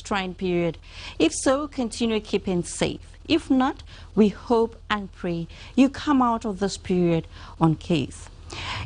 trying period? If so, continue keeping safe. If not, we hope and pray you come out of this period unscathed.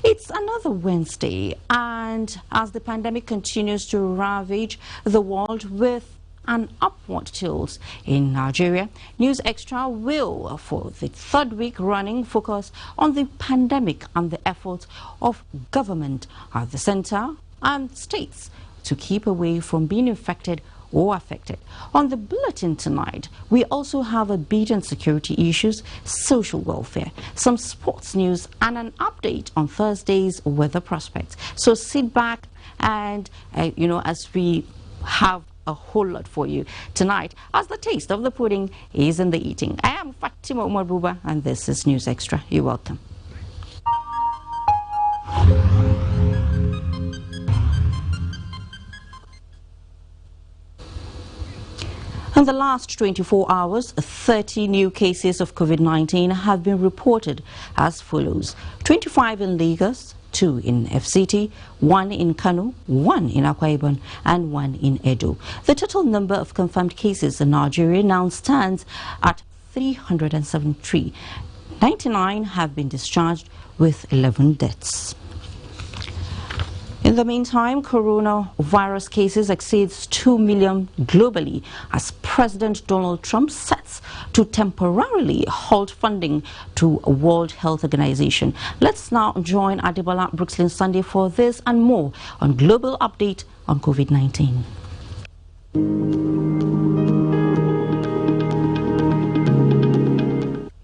It's another Wednesday, and as the pandemic continues to ravage the world with an upward tilt in Nigeria, News Extra will, for the third week running, focus on the pandemic and the efforts of government at the center and states to keep away from being infected or affected. On the bulletin tonight, we also have a beat on security issues, social welfare, some sports news, and an update on Thursday's weather prospects. So sit back and, as we have a whole lot for you tonight, as the taste of the pudding is in the eating. I am Fatima Umar Buba, and this is News Extra. You're welcome. In the last 24 hours, 30 new cases of COVID-19 have been reported as follows: 25 in Lagos, 2 in FCT, 1 in Kano, 1 in Akwa Ibom, and 1 in Edo. The total number of confirmed cases in Nigeria now stands at 373. 99 have been discharged with 11 deaths. In the meantime, coronavirus cases exceeds 2 million globally as President Donald Trump sets to temporarily halt funding to a World Health Organization. Let's now join Adebola Brooklyn Sunday for this and more on Global Update on COVID-19.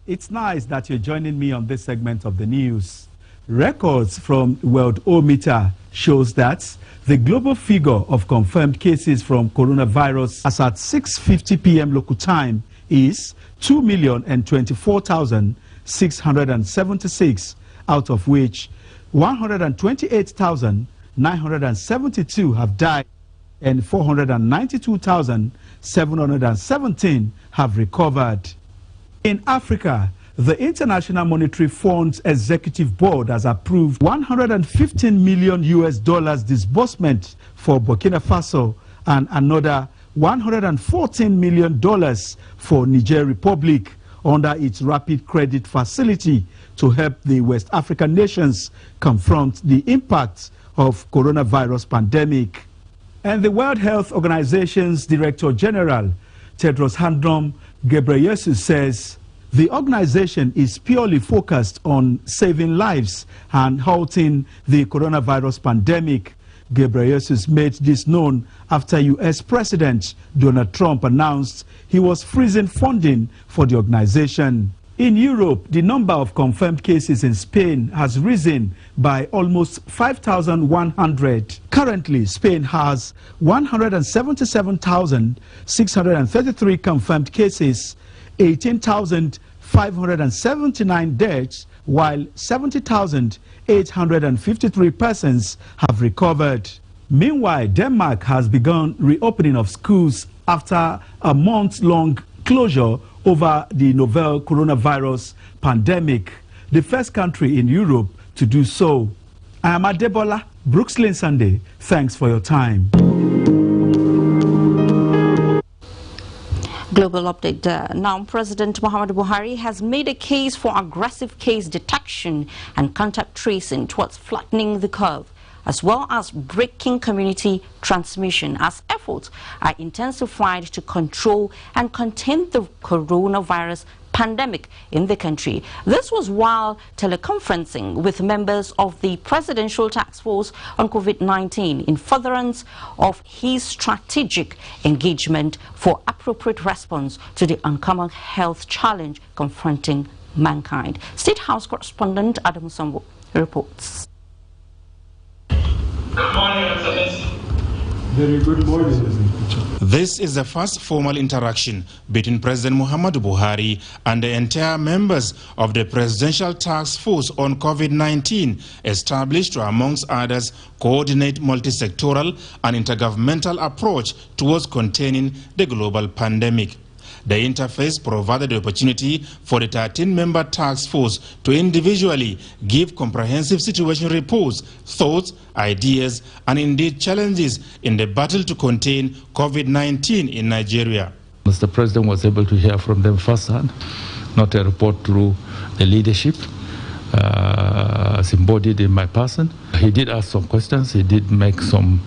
It's nice that you're joining me on this segment of the news. Records from Worldometer shows that the global figure of confirmed cases from coronavirus as at 6:50 p.m. local time is 2,024,676, out of which 128,972 have died and 492,717 have recovered. In Africa, the International Monetary Fund's Executive Board has approved $115 million disbursement for Burkina Faso and another $114 million for Niger Republic under its Rapid Credit Facility to help the West African nations confront the impact of coronavirus pandemic. And the World Health Organization's Director General, Tedros Adhanom Ghebreyesus, says the organization is purely focused on saving lives and halting the coronavirus pandemic. Ghebreyesus made this known after U.S. President Donald Trump announced he was freezing funding for the organization. In Europe, the number of confirmed cases in Spain has risen by almost 5,100. Currently, Spain has 177,633 confirmed cases, 18,579 deaths, while 70,853 persons have recovered. Meanwhile, Denmark has begun reopening of schools after a month-long closure over the novel coronavirus pandemic, the first country in Europe to do so. I am Adebola Brooklyn Sunday. Thanks for your time. Global update. Now, President Muhammadu Buhari has made a case for aggressive case detection and contact tracing towards flattening the curve, as well as breaking community transmission, as efforts are intensified to control and contain the coronavirus pandemic in the country. This was while teleconferencing with members of the Presidential Task Force on COVID-19 in furtherance of his strategic engagement for appropriate response to the uncommon health challenge confronting mankind. State House correspondent Adam Sambo reports. Good morning, Excellency. Very good morning. This is the first formal interaction between President Muhammadu Buhari and the entire members of the Presidential Task Force on COVID-19, established to, amongst others, coordinate multi-sectoral and intergovernmental approach towards containing the global pandemic. The interface provided the opportunity for the 13-member task force to individually give comprehensive situation reports, thoughts, ideas, and indeed challenges in the battle to contain COVID-19 in Nigeria. Mr. President was able to hear from them firsthand, not a report through the leadership as embodied in my person. He did ask some questions, he did make some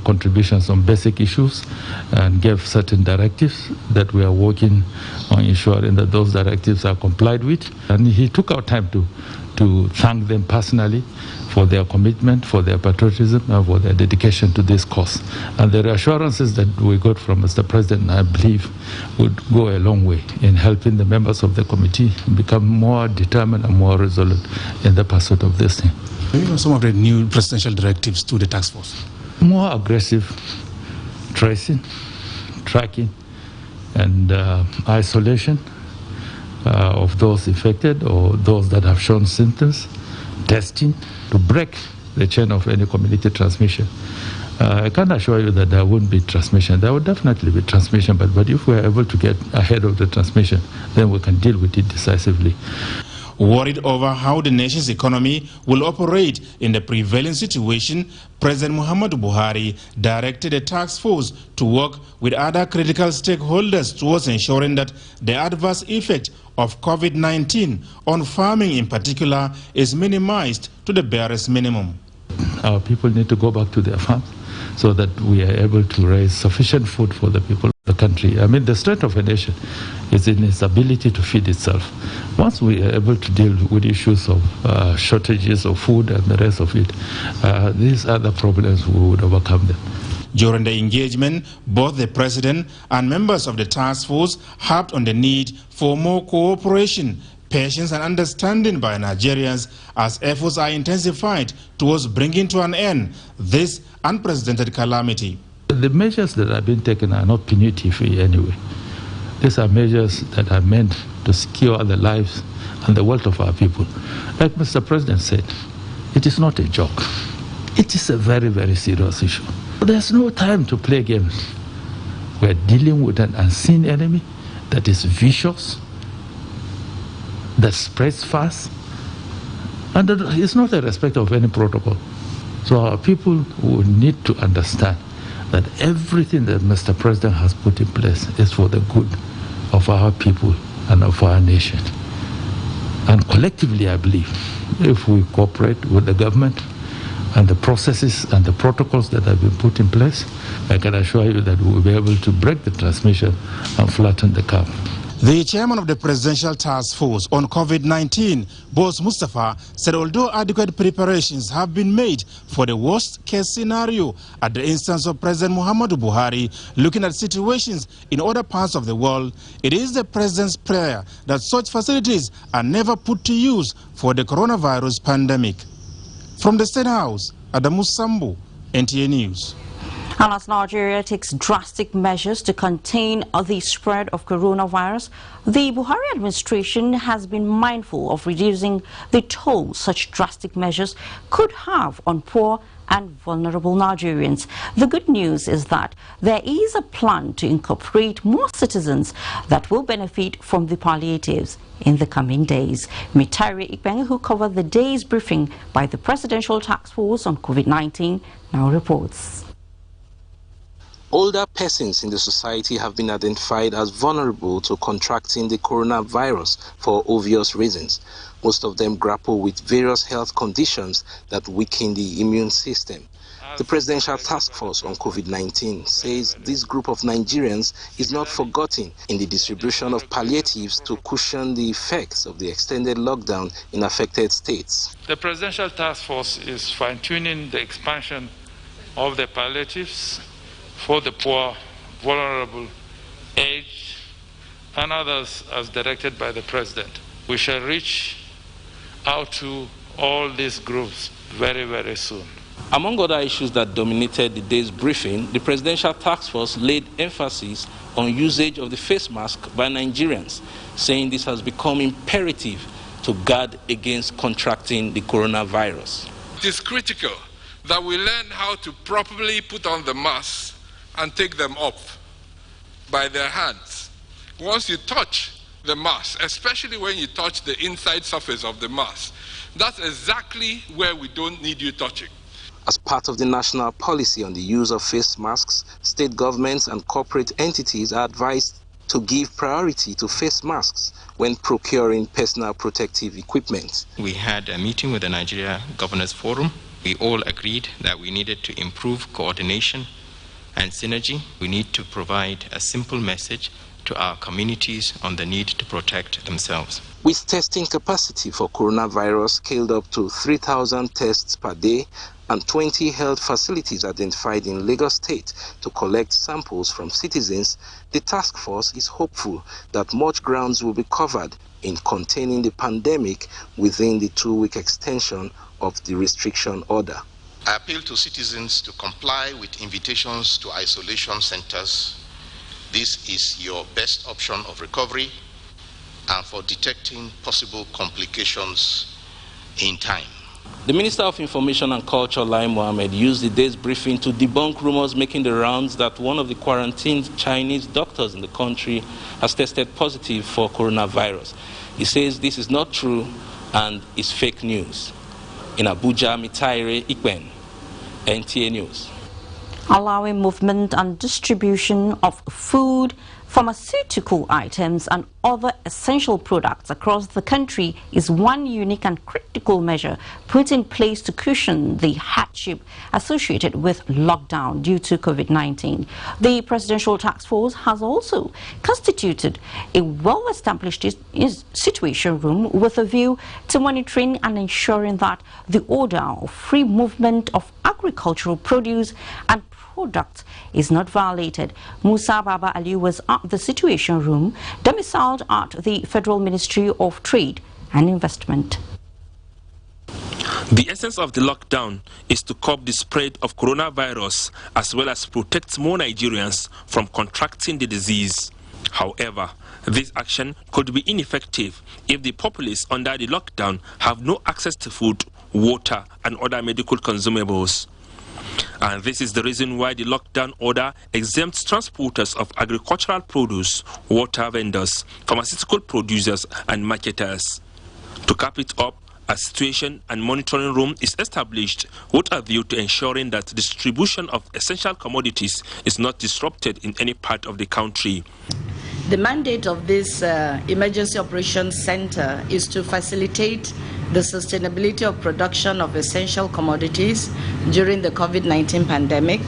contributions on basic issues and gave certain directives that we are working on ensuring that those directives are complied with. And he took our time to thank them personally for their commitment, for their patriotism, and for their dedication to this cause. And the reassurances that we got from Mr. President, I believe, would go a long way in helping the members of the committee become more determined and more resolute in the pursuit of this thing. Maybe some of the new presidential directives to the task force. More aggressive tracing, tracking, and isolation of those infected or those that have shown symptoms, testing to break the chain of any community transmission. I can assure you that there wouldn't be transmission. There would definitely be transmission, but if we're able to get ahead of the transmission, then we can deal with it decisively. Worried over how the nation's economy will operate in the prevailing situation, President Muhammadu Buhari directed a task force to work with other critical stakeholders towards ensuring that the adverse effect of COVID-19 on farming in particular is minimized to the barest minimum. Our people need to go back to their farms so that we are able to raise sufficient food for the people of the country. I mean, the strength of a nation is in its ability to feed itself. Once we are able to deal with issues of shortages of food and the rest of it, these other problems, we would overcome them. During the engagement, both the president and members of the task force harped on the need for more cooperation, patience and understanding by Nigerians as efforts are intensified towards bringing to an end this unprecedented calamity. The measures that have been taken are not punitive anyway. These are measures that are meant to secure the lives and the wealth of our people. Like Mr. President said, it is not a joke. It is a very, very serious issue. There's no time to play games. We're dealing with an unseen enemy that is vicious, that spreads fast, and that is not a respect of any protocol. So our people will need to understand that everything that Mr. President has put in place is for the good of our people and of our nation. And collectively, I believe, if we cooperate with the government and the processes and the protocols that have been put in place, I can assure you that we will be able to break the transmission and flatten the curve. The chairman of the Presidential Task Force on COVID-19, Boss Mustafa, said although adequate preparations have been made for the worst-case scenario at the instance of President Muhammadu Buhari, looking at situations in other parts of the world, it is the president's prayer that such facilities are never put to use for the coronavirus pandemic. From the State House, Adamu Sambu, NTA News. And as Nigeria takes drastic measures to contain the spread of coronavirus, the Buhari administration has been mindful of reducing the toll such drastic measures could have on poor and vulnerable Nigerians. The good news is that there is a plan to incorporate more citizens that will benefit from the palliatives in the coming days. Mitari Ikbeng, who covered the day's briefing by the Presidential Task Force on COVID-19, now reports. Older persons in the society have been identified as vulnerable to contracting the coronavirus for obvious reasons. Most of them grapple with various health conditions that weaken the immune system. The Presidential Task Force on COVID-19 says this group of Nigerians is not forgotten in the distribution of palliatives to cushion the effects of the extended lockdown in affected states. The Presidential Task Force is fine-tuning the expansion of the palliatives for the poor, vulnerable, aged, and others as directed by the President. We shall reach out to all these groups very, very soon. Among other issues that dominated the day's briefing, the Presidential Task Force laid emphasis on usage of the face mask by Nigerians, saying this has become imperative to guard against contracting the coronavirus. It is critical that we learn how to properly put on the masks and take them off by their hands once you touch the mask, especially when you touch the inside surface of the mask, that's exactly where we don't need you touching. As part of the national policy on the use of face masks, state governments and corporate entities are advised to give priority to face masks when procuring personal protective equipment. We had a meeting with the Nigeria Governors Forum. We all agreed that we needed to improve coordination and synergy. We need to provide a simple message to our communities on the need to protect themselves. With testing capacity for coronavirus scaled up to 3,000 tests per day and 20 health facilities identified in Lagos State to collect samples from citizens, the task force is hopeful that much grounds will be covered in containing the pandemic within the 2-week extension of the restriction order. I appeal to citizens to comply with invitations to isolation centers. This is your best option of recovery and for detecting possible complications in time. The Minister of Information and Culture, Lai Mohammed, used the day's briefing to debunk rumors making the rounds that one of the quarantined Chinese doctors in the country has tested positive for coronavirus. He says this is not true and is fake news. In Abuja, Mitaire Ikwen, NTA News. Allowing movement and distribution of food, pharmaceutical items and other essential products across the country is one unique and critical measure put in place to cushion the hardship associated with lockdown due to COVID-19. The Presidential Task Force has also constituted a well-established situation room with a view to monitoring and ensuring that the order of free movement of agricultural produce and product is not violated. Musa Baba Ali was at the Situation Room, domiciled at the Federal Ministry of Trade and Investment. The essence of the lockdown is to curb the spread of coronavirus as well as protect more Nigerians from contracting the disease. However, this action could be ineffective if the populace under the lockdown have no access to food, water and other medical consumables. And this is the reason why the lockdown order exempts transporters of agricultural produce, water vendors, pharmaceutical producers and marketers. To cap it up, a situation and monitoring room is established with a view to ensuring that distribution of essential commodities is not disrupted in any part of the country. The mandate of this Emergency Operations Center is to facilitate the sustainability of production of essential commodities during the COVID-19 pandemic,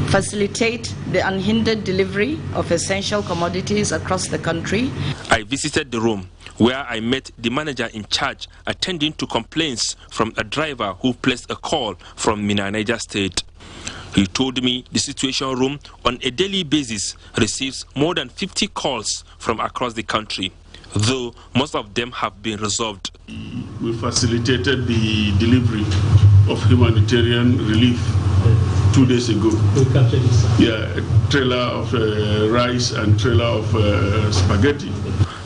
facilitate the unhindered delivery of essential commodities across the country. I visited the room where I met the manager in charge attending to complaints from a driver who placed a call from Minna, Niger State. He told me the Situation Room on a daily basis receives more than 50 calls from across the country, though most of them have been resolved. We facilitated the delivery of humanitarian relief 2 days ago. Yeah, a trailer of rice and trailer of spaghetti.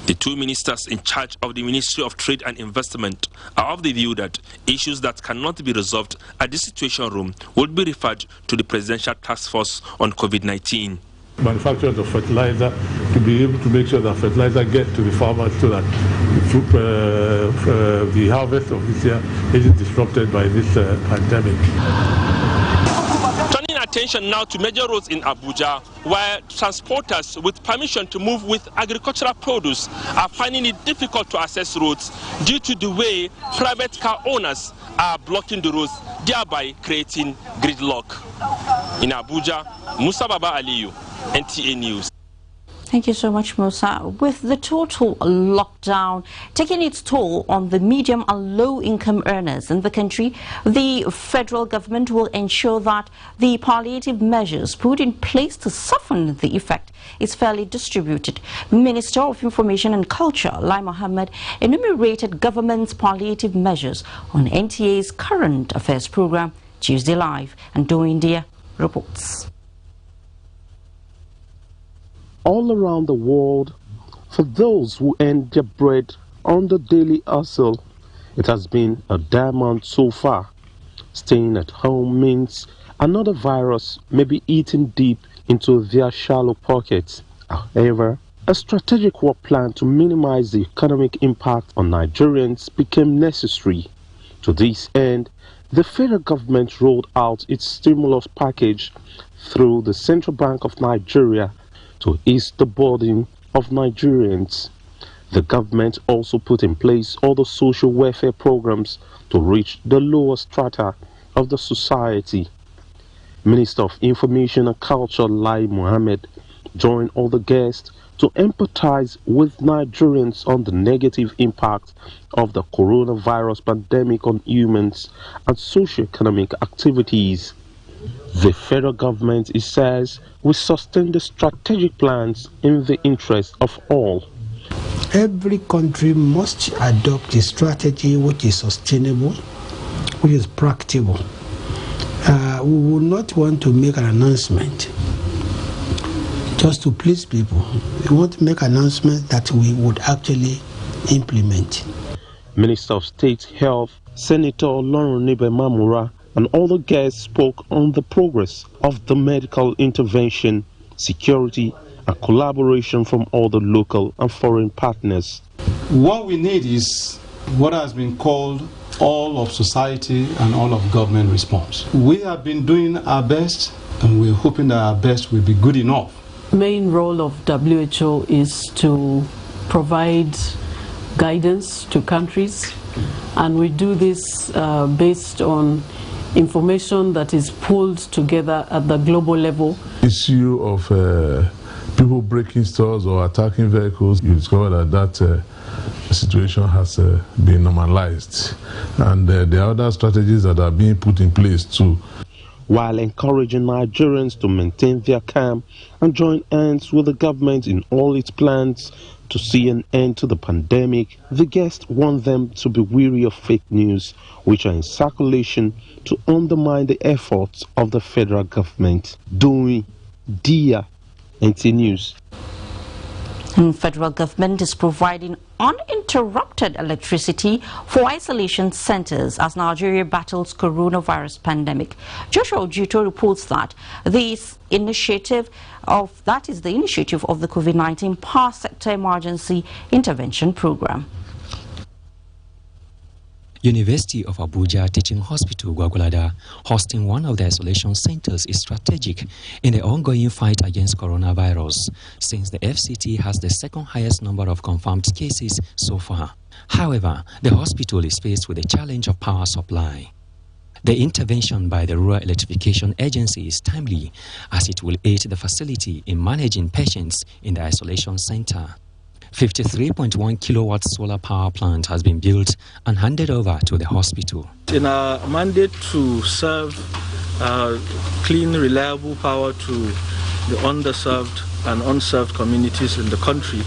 The two ministers in charge of the Ministry of Trade and Investment are of the view that issues that cannot be resolved at the Situation Room would be referred to the Presidential Task Force on COVID-19. Manufacturers of fertilizer to be able to make sure that fertilizer gets to the farmers so that the harvest of this year isn't disrupted by this pandemic. Turning attention now to major roads in Abuja, where transporters with permission to move with agricultural produce are finding it difficult to access roads due to the way private car owners are blocking the roads, thereby creating gridlock. In Abuja, Musa Baba Aliyu, NTA News. Thank you so much, Musa. With the total lockdown taking its toll on the medium and low-income earners in the country, the federal government will ensure that the palliative measures put in place to soften the effect is fairly distributed. Minister of Information and Culture, Lai Mohammed, enumerated government's palliative measures on NTA's Current Affairs program, Tuesday Live, and Do India reports. All around the world, for those who earn their bread on the daily hustle, it has been a diamond so far. Staying at home means another virus may be eating deep into their shallow pockets. However, A strategic work plan to minimize the economic impact on Nigerians became necessary. To this end, the federal government rolled out its stimulus package through the Central Bank of Nigeria to ease the burden of Nigerians. The government also put in place other social welfare programs to reach the lower strata of the society. Minister of Information and Culture Lai Mohammed joined other guests to empathize with Nigerians on the negative impact of the coronavirus pandemic on humans and socio-economic activities. The federal government, it says, will sustain the strategic plans in the interest of all. Every country must adopt a strategy which is sustainable, which is practicable. We will not want to make an announcement just to please people. We want to make announcements that we would actually implement. Minister of State Health, Senator Olorunnibe Mamura, and other guests spoke on the progress of the medical intervention, security, and collaboration from other local and foreign partners. What we need is what has been called all of society and all of government response. We have been doing our best, and we're hoping that our best will be good enough. Main role of WHO is to provide guidance to countries, and we do this based on information that is pulled together at the global level. Issue of people breaking stores or attacking vehicles, you discover that situation has been normalized, and there are other strategies that are being put in place too. While encouraging Nigerians to maintain their calm and join hands with the government in all its plans to see an end to the pandemic, the guests want them to be wary of fake news which are in circulation to undermine the efforts of the federal government. Doing Dia NTA News. The federal government is providing uninterrupted electricity for isolation centers as Nigeria battles coronavirus pandemic. Joshua Ojito reports that this initiative of the COVID-19 Power Sector Emergency Intervention Program. University of Abuja Teaching Hospital Gwagwalada, hosting one of the isolation centers, is strategic in the ongoing fight against coronavirus, since the FCT has the second highest number of confirmed cases so far. However, the hospital is faced with the challenge of power supply. The intervention by the Rural Electrification Agency is timely, as it will aid the facility in managing patients in the isolation center. 53.1 kilowatt solar power plant has been built and handed over to the hospital. In our mandate to serve clean, reliable power to the underserved and unserved communities in the country,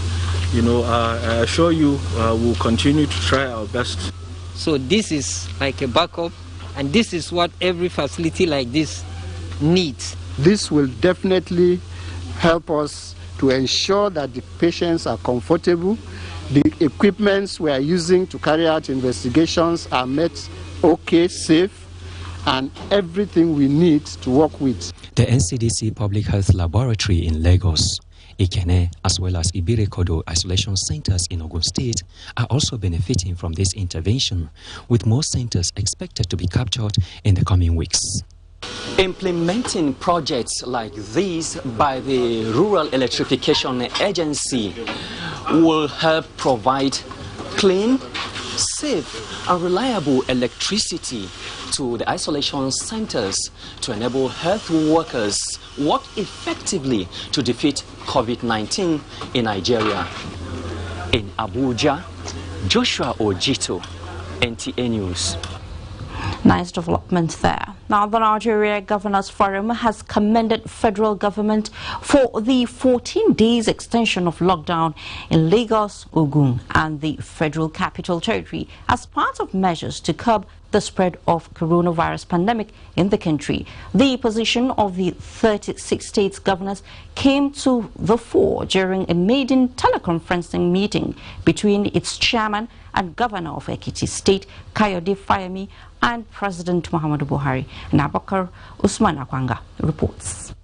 I assure you we'll continue to try our best. So this is like a backup, and this is what every facility like this needs. This will definitely help us to ensure that the patients are comfortable, the equipments we are using to carry out investigations are met okay, safe, and everything we need to work with. The NCDC Public Health Laboratory in Lagos, Ikene, as well as Ibirekodo isolation centers in Ogun State are also benefiting from this intervention, with more centers expected to be captured in the coming weeks. Implementing projects like these by the Rural Electrification Agency will help provide clean, safe and reliable electricity to the isolation centers to enable health workers work effectively to defeat COVID-19 in Nigeria. In Abuja, Joshua Ojito, NTA News. Nice development there. Now, the Nigeria Governors Forum has commended federal government for the 14 days extension of lockdown in Lagos, Ogun, and the Federal Capital Territory as part of measures to curb the spread of coronavirus pandemic in the country. The position of the 36 states governors came to the fore during a maiden teleconferencing meeting between its chairman and governor of Ekiti State, Kayode Fayemi, and President Muhammadu Buhari. And Abakar Usman Akwanga reports.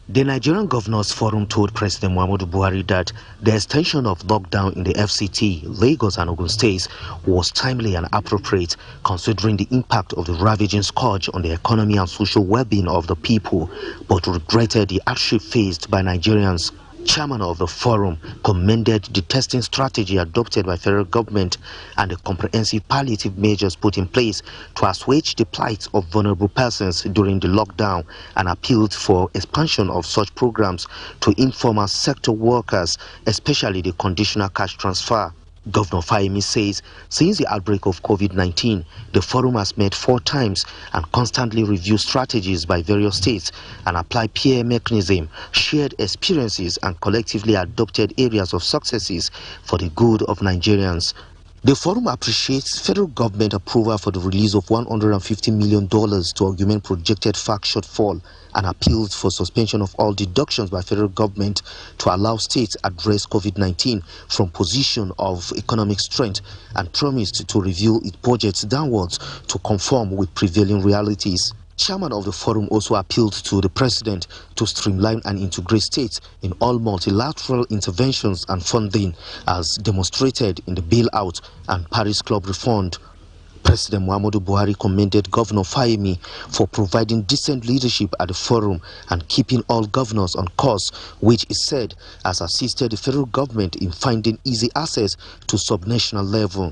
The Nigerian Governors Forum told President Muhammadu Buhari that the extension of lockdown in the FCT, Lagos and Ogun states was timely and appropriate considering the impact of the ravaging scourge on the economy and social well-being of the people, but regretted the hardship faced by Nigerians. Chairman of the forum commended the testing strategy adopted by federal government and the comprehensive palliative measures put in place to assuage the plight of vulnerable persons during the lockdown, and appealed for expansion of such programs to informal sector workers, especially the conditional cash transfer. Governor Fayemi says since the outbreak of COVID-19, the forum has met 4 times and constantly reviewed strategies by various states and applied peer mechanism, shared experiences and collectively adopted areas of successes for the good of Nigerians. The forum appreciates federal government approval for the release of $150 million to augment projected FAC shortfall and appealed for suspension of all deductions by federal government to allow states address COVID-19 from position of economic strength, and promised to review its budgets downwards to conform with prevailing realities. Chairman of the forum also appealed to the president to streamline and integrate states in all multilateral interventions and funding as demonstrated in the bailout and Paris Club reform. President Muhammadu Buhari commended Governor Fayemi for providing decent leadership at the forum and keeping all governors on course, which is said has assisted the federal government in finding easy access to subnational level.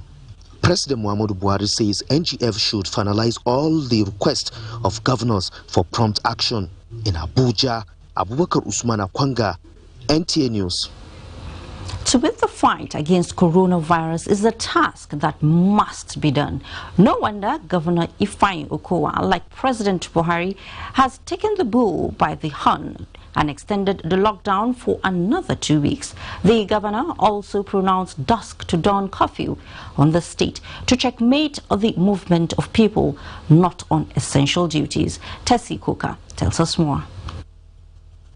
President Muhammadu Buhari says NGF should finalize all the requests of governors for prompt action. In Abuja, Abubakar Usman Akwanga, NTA News. To win the fight against coronavirus is a task that must be done. No wonder Governor Ifeanyi Okowa, like President Buhari, has taken the bull by the horn and extended the lockdown for another 2 weeks. The governor also pronounced dusk to dawn curfew on the state to checkmate the movement of people not on essential duties. Tessie Coker tells us more.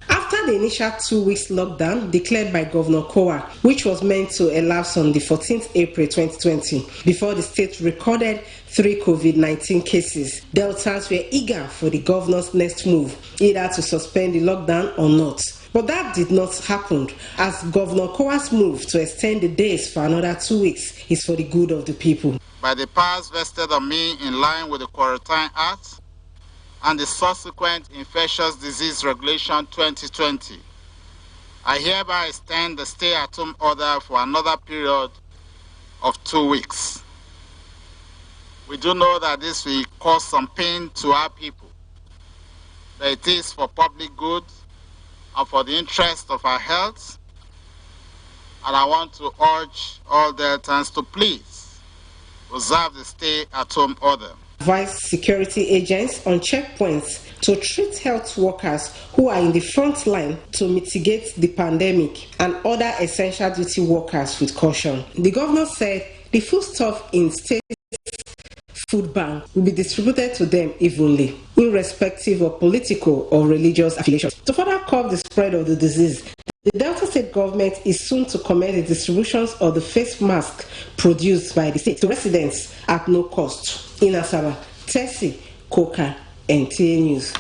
After the initial 2 weeks lockdown declared by Governor Okowa, which was meant to elapse on the 14th April 2020, before the state recorded 3 COVID-19 cases, Deltans were eager for the governor's next move, either to suspend the lockdown or not. But that did not happen, as Governor Okowa's move to extend the days for another 2 weeks is for the good of the people. By the powers vested on me in line with the Quarantine Act and the subsequent Infectious Disease Regulation 2020, I hereby extend the stay-at-home order for another period of 2 weeks. We do know that this will cause some pain to our people, but it is for public good and for the interest of our health, and I want to urge all Deltans to please observe the stay-at-home order. Advise security agents on checkpoints to treat health workers who are in the front line to mitigate the pandemic and other essential duty workers with caution. The governor said the foodstuff in state food bank will be distributed to them evenly, irrespective of political or religious affiliations. To further curb the spread of the disease, the Delta State government is soon to commence the distributions of the face mask produced by the state to residents at no cost. In Asaba, Tessie Coker, NTA News.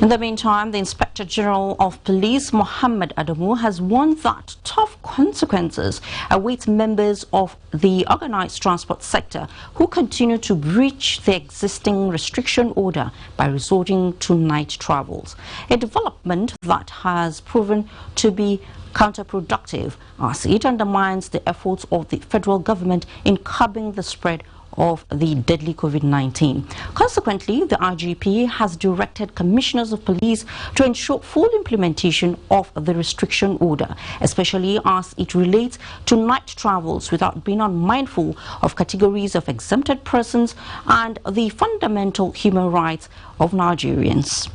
In the meantime, the Inspector General of Police, Mohammed Adamu, has warned that tough consequences await members of the organized transport sector who continue to breach the existing restriction order by resorting to night travels, a development that has proven to be counterproductive as it undermines the efforts of the federal government in curbing the spread of the deadly COVID-19. Consequently, the IGP has directed commissioners of police to ensure full implementation of the restriction order, especially as it relates to night travels, without being unmindful of categories of exempted persons and the fundamental human rights of Nigerians.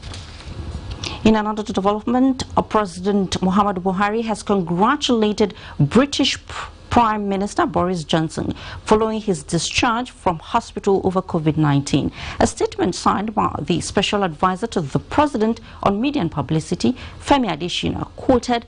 In another development, President Muhammadu Buhari has congratulated British Prime Minister Boris Johnson following his discharge from hospital over COVID-19. A statement signed by the Special Advisor to the President on Media and Publicity, Femi Adesina, quoted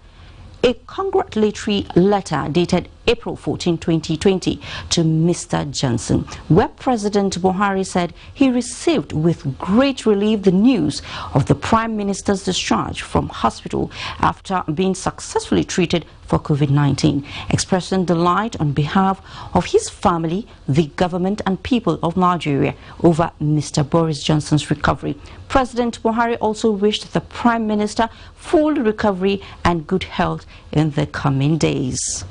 a congratulatory letter dated April 14, 2020, to Mr. Johnson, where President Buhari said he received with great relief the news of the Prime Minister's discharge from hospital after being successfully treated for COVID-19, expressing delight on behalf of his family, the government and people of Nigeria over Mr. Boris Johnson's recovery. President Buhari also wished the Prime Minister full recovery and good health in the coming days.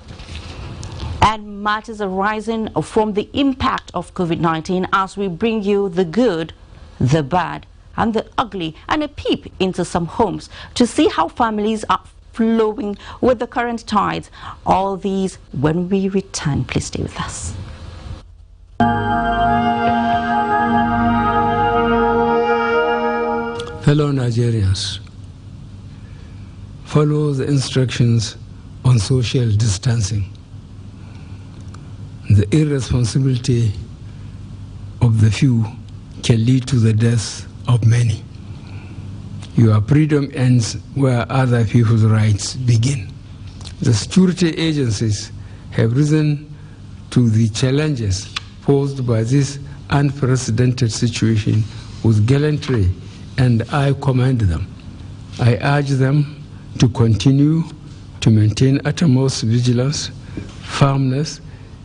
And matters arising from the impact of COVID-19 as we bring you the good, the bad and the ugly, and a peep into some homes to see how families are flowing with the current tides. All these when we return. Please stay with us. Fellow Nigerians, follow the instructions on social distancing. The irresponsibility of the few can lead to the death of many. Your freedom ends where other people's rights begin. The security agencies have risen to the challenges posed by this unprecedented situation with gallantry, and I commend them. I urge them to continue to maintain utmost vigilance, firmness,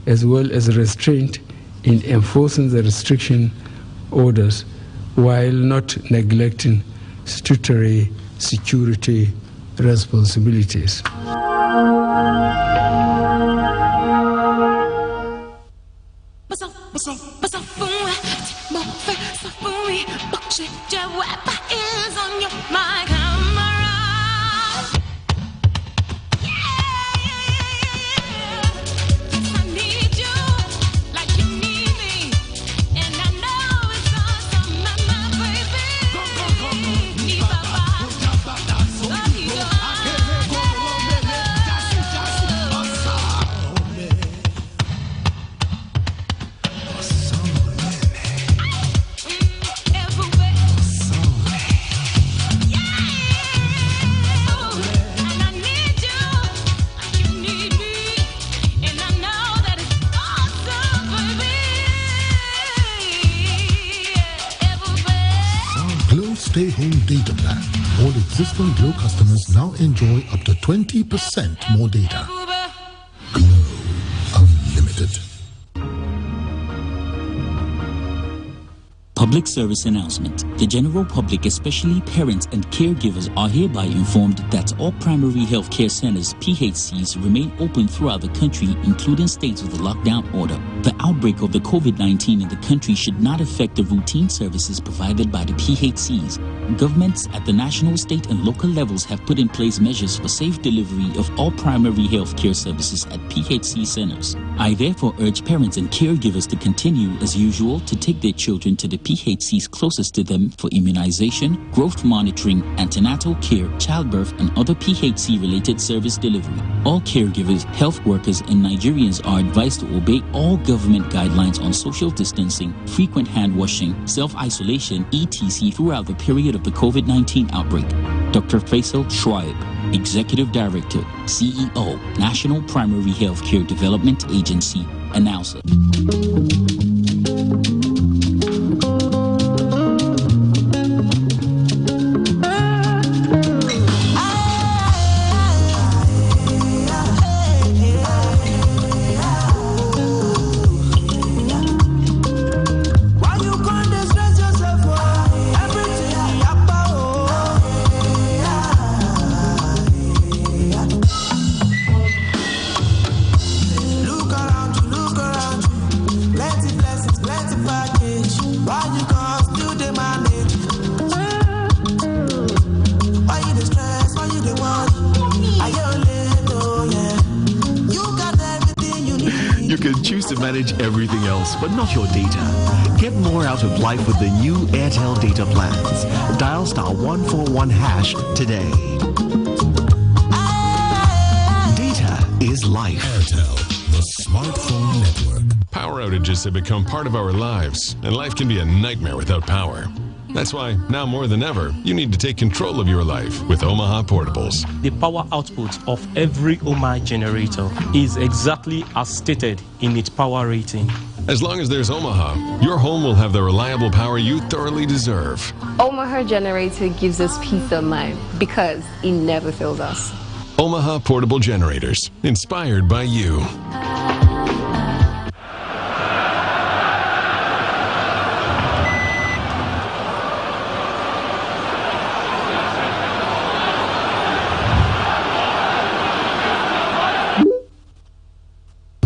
as well as restraint in enforcing the restriction orders while not neglecting statutory security responsibilities. Stay Home Data Plan. All existing Glow customers now enjoy up to 20% more data. Glow Unlimited. Public service announcement. The general public, especially parents and caregivers, are hereby informed that all primary health care centers, PHCs, remain open throughout the country, including states with a lockdown order. The outbreak of the COVID-19 in the country should not affect the routine services provided by the PHCs. Governments at the national, state and local levels have put in place measures for safe delivery of all primary health care services at PHC centers. I therefore urge parents and caregivers to continue, as usual, to take their children to the PHCs closest to them for immunization, growth monitoring, antenatal care, childbirth, and other PHC-related service delivery. All caregivers, health workers, and Nigerians are advised to obey all government guidelines on social distancing, frequent hand washing, self-isolation, etc. throughout the period of the COVID-19 outbreak. Dr. Faisal Shoaib, Executive Director, CEO, National Primary Healthcare Development Agency, announcer. You can choose to manage everything else, but not your data. Get more out of life with the new Airtel data plans. Dial *141# today. Data is life. Airtel, the smartphone network. Power outages have become part of our lives, and life can be a nightmare without power. That's why, now more than ever, you need to take control of your life with Omaha Portables. The power output of every Omaha generator is exactly as stated in its power rating. As long as there's Omaha, your home will have the reliable power you thoroughly deserve. Omaha generator gives us peace of mind because it never fails us. Omaha Portable Generators, inspired by you.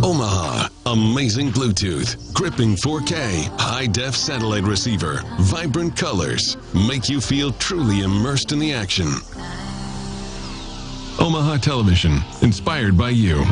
Omaha, amazing Bluetooth, gripping 4K, high-def satellite receiver, vibrant colors, make you feel truly immersed in the action. Omaha Television, inspired by you.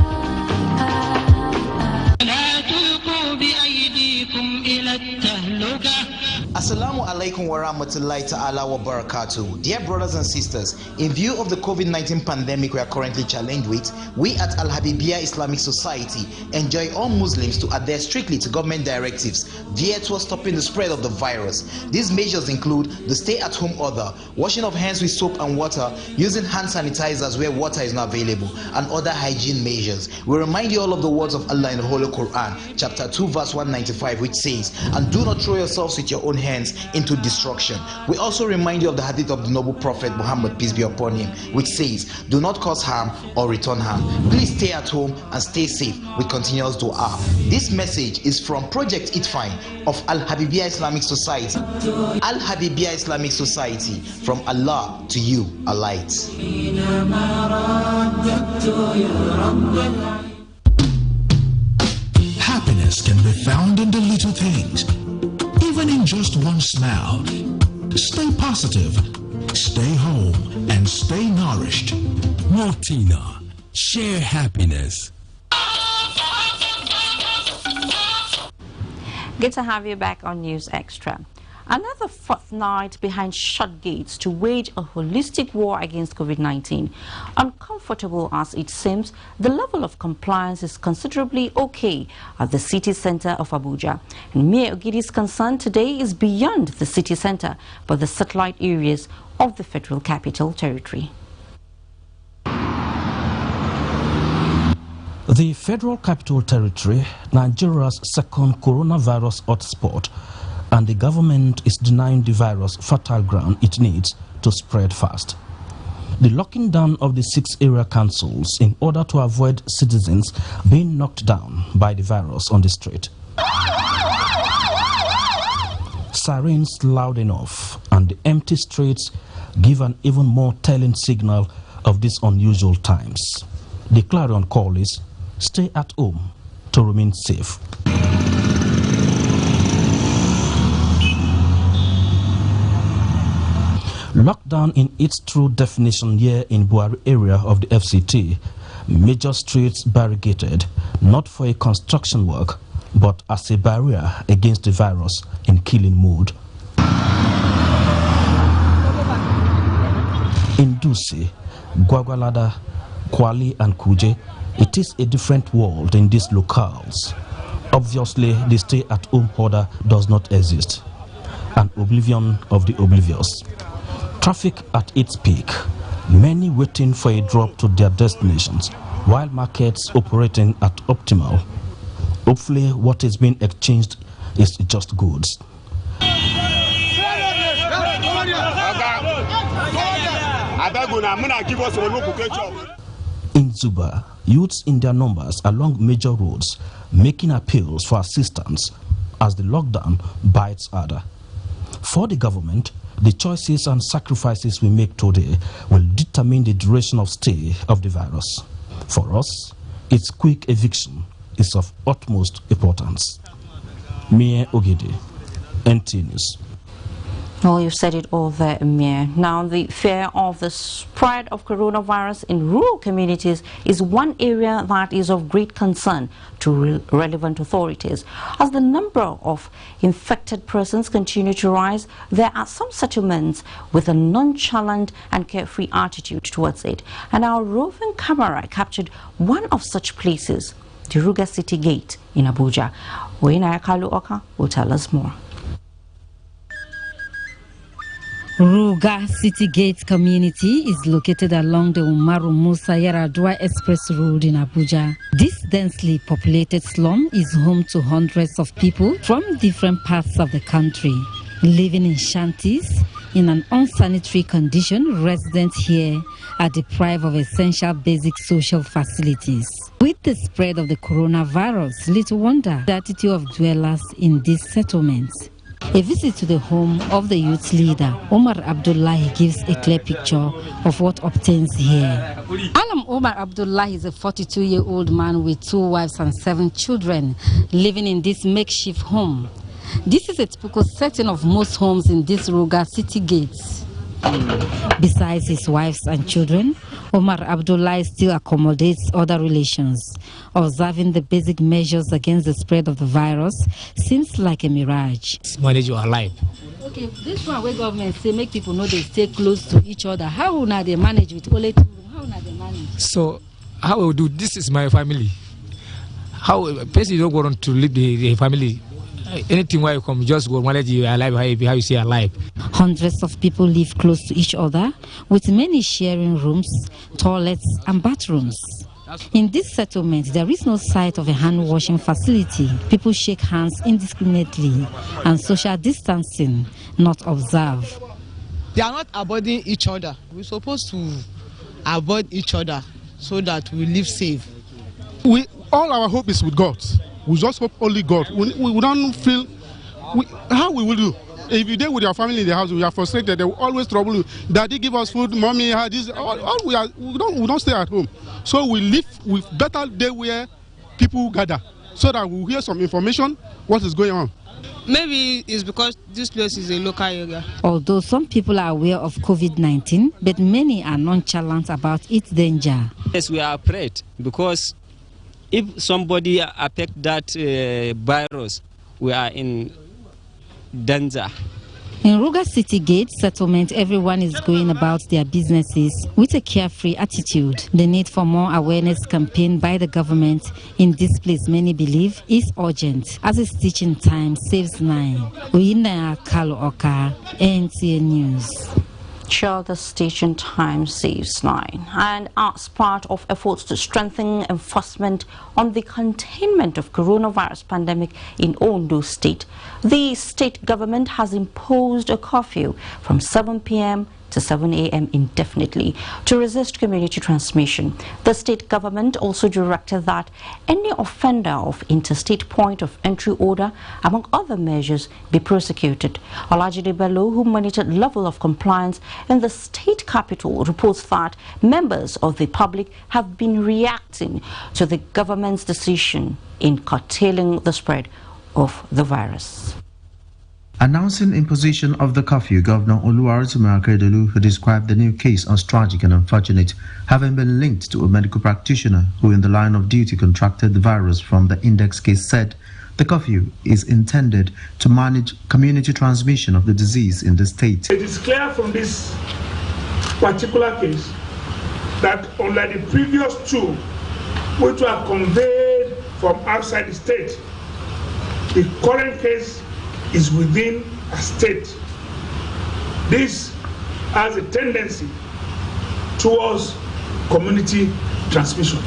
Assalamu alaikum wa rahmatullahi ta'ala wa barakatuh. Dear brothers and sisters, in view of the COVID-19 pandemic we are currently challenged with, we at Al Habibiyah Islamic Society enjoin all Muslims to adhere strictly to government directives geared towards stopping the spread of the virus. These measures include the stay-at-home order, washing of hands with soap and water, using hand sanitizers where water is not available, and other hygiene measures. We remind you all of the words of Allah in the Holy Quran, chapter 2, verse 195, which says, "And do not throw yourselves with your own hands into destruction." We also remind you of the hadith of the noble prophet Muhammad, peace be upon him, which says, "Do not cause harm or return harm." Please stay at home and stay safe with continuous dua. This message is from Project Eat Fine of Al Habibiyah Islamic Society. Al Habibiyah Islamic Society, from Allah to you, a light. Happiness can be found in the little things, even in just one smile. Stay positive, stay home, and stay nourished. Martina, share happiness. Good to have you back on News Extra. Another fortnight behind shut gates to wage a holistic war against COVID-19. Uncomfortable as it seems, the level of compliance is considerably okay at the city center of Abuja. And Mayor Ogidi's concern today is beyond the city center, but the satellite areas of the Federal Capital Territory. The Federal Capital Territory, Nigeria's second coronavirus hotspot, and the government is denying the virus fertile ground it needs to spread fast. The locking down of the 6 area councils in order to avoid citizens being knocked down by the virus on the street. Sirens loud enough and the empty streets give an even more telling signal of these unusual times. The clarion call is, stay at home to remain safe. Lockdown in its true definition here in Buhari area of the FCT, major streets barricaded, not for a construction work, but as a barrier against the virus in killing mood. In Dusi, Gwagwalada, Kwali and Kuje, it is a different world in these locales. Obviously, the stay-at-home order does not exist, an oblivion of the oblivious. Traffic at its peak, many waiting for a drop to their destinations, while markets operating at optimal. Hopefully, what is being exchanged is just goods. In Zuba, youths in their numbers along major roads making appeals for assistance as the lockdown bites harder. For the government, the choices and sacrifices we make today will determine the duration of stay of the virus. For us, its quick eviction is of utmost importance. Mayor Ogidi, NTA News. Well, you've said it all there, Amir. Now, the fear of the spread of coronavirus in rural communities is one area that is of great concern to relevant authorities. As the number of infected persons continue to rise, there are some settlements with a nonchalant and carefree attitude towards it. And our roving camera captured one of such places, the Ruga City Gate in Abuja. Kalu Oka will tell us more. Ruga City Gate community is located along the Umaru Musa Yaradua Express Road in Abuja. This densely populated slum is home to hundreds of people from different parts of the country. Living in shanties in an unsanitary condition, residents here are deprived of essential basic social facilities. With the spread of the coronavirus, little wonder the attitude of dwellers in these settlements. A visit to the home of the youth leader, Omar Abdullahi, gives a clear picture of what obtains here. Alam Omar Abdullahi is a 42-year-old man with 2 wives and 7 children living in this makeshift home. This is a typical setting of most homes in this Ruga City Gates. Besides his wives and children, Omar Abdullahi still accommodates other relations. Observing the basic measures against the spread of the virus seems like a mirage. Manage your life. Okay, this one where government say make people know they stay close to each other. How will they manage with only 2 rooms? How will they manage? So, how will do this is my family. How a person don't go on to leave the family. Anything where you come, just go manage your life how you see your life. Hundreds of people live close to each other, with many sharing rooms, toilets and bathrooms. In this settlement, there is no sight of a hand-washing facility. People shake hands indiscriminately, and social distancing not observed. They are not avoiding each other. We're supposed to avoid each other so that we live safe. All our hope is with God. We just hope only God. We don't feel how we will do. If you're there with your family in the house, we are frustrated. They will always trouble you. Daddy give us food, mommy had this. We don't stay at home. So we live with better day where people gather, so that we'll hear some information what is going on. Maybe it's because this place is a local area. Although some people are aware of COVID-19, but many are nonchalant about its danger. Yes, we are afraid because if somebody affect that virus, we are in danger. In Ruga City Gate settlement, everyone is going about their businesses with a carefree attitude. The need for more awareness campaign by the government in this place, many believe, is urgent, as a stitch in time saves 9. Uina Kalo Oka, NTA News. Sure, the station time saves 9. And as part of efforts to strengthen enforcement on the containment of coronavirus pandemic in Ondo State, the state government has imposed a curfew from 7 p.m. to 7 a.m. indefinitely to resist community transmission. The state government also directed that any offender of interstate point of entry order, among other measures, be prosecuted. Olajide Bello, who monitored level of compliance in the state capital, reports that members of the public have been reacting to the government's decision in curtailing the spread of the virus. Announcing imposition of the curfew, Governor Oluwarotimi Akeredolu, who described the new case as tragic and unfortunate, having been linked to a medical practitioner who in the line of duty contracted the virus from the index case, said the curfew is intended to manage community transmission of the disease in the state. It is clear from this particular case that unlike the previous 2, which were conveyed from outside the state, the current case is within a state. This has a tendency towards community transmission.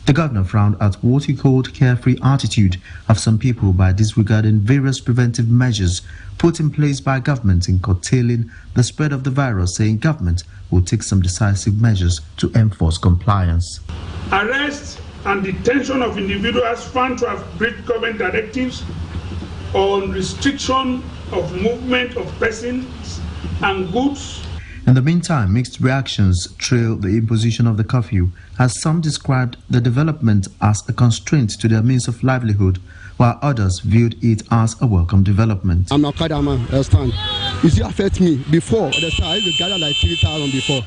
The governor frowned at what he called carefree attitude of some people by disregarding various preventive measures put in place by government in curtailing the spread of the virus, saying government will take some decisive measures to enforce compliance. Arrest and detention of individuals found to have breached government directives on restriction of movement of persons and goods. In the meantime, mixed reactions trail the imposition of the curfew, as some described the development as a constraint to their means of livelihood, while others viewed it as a welcome development. I'm a Okada man, understand? It still affects me. Before, understand, I used to gather like 3,000 before.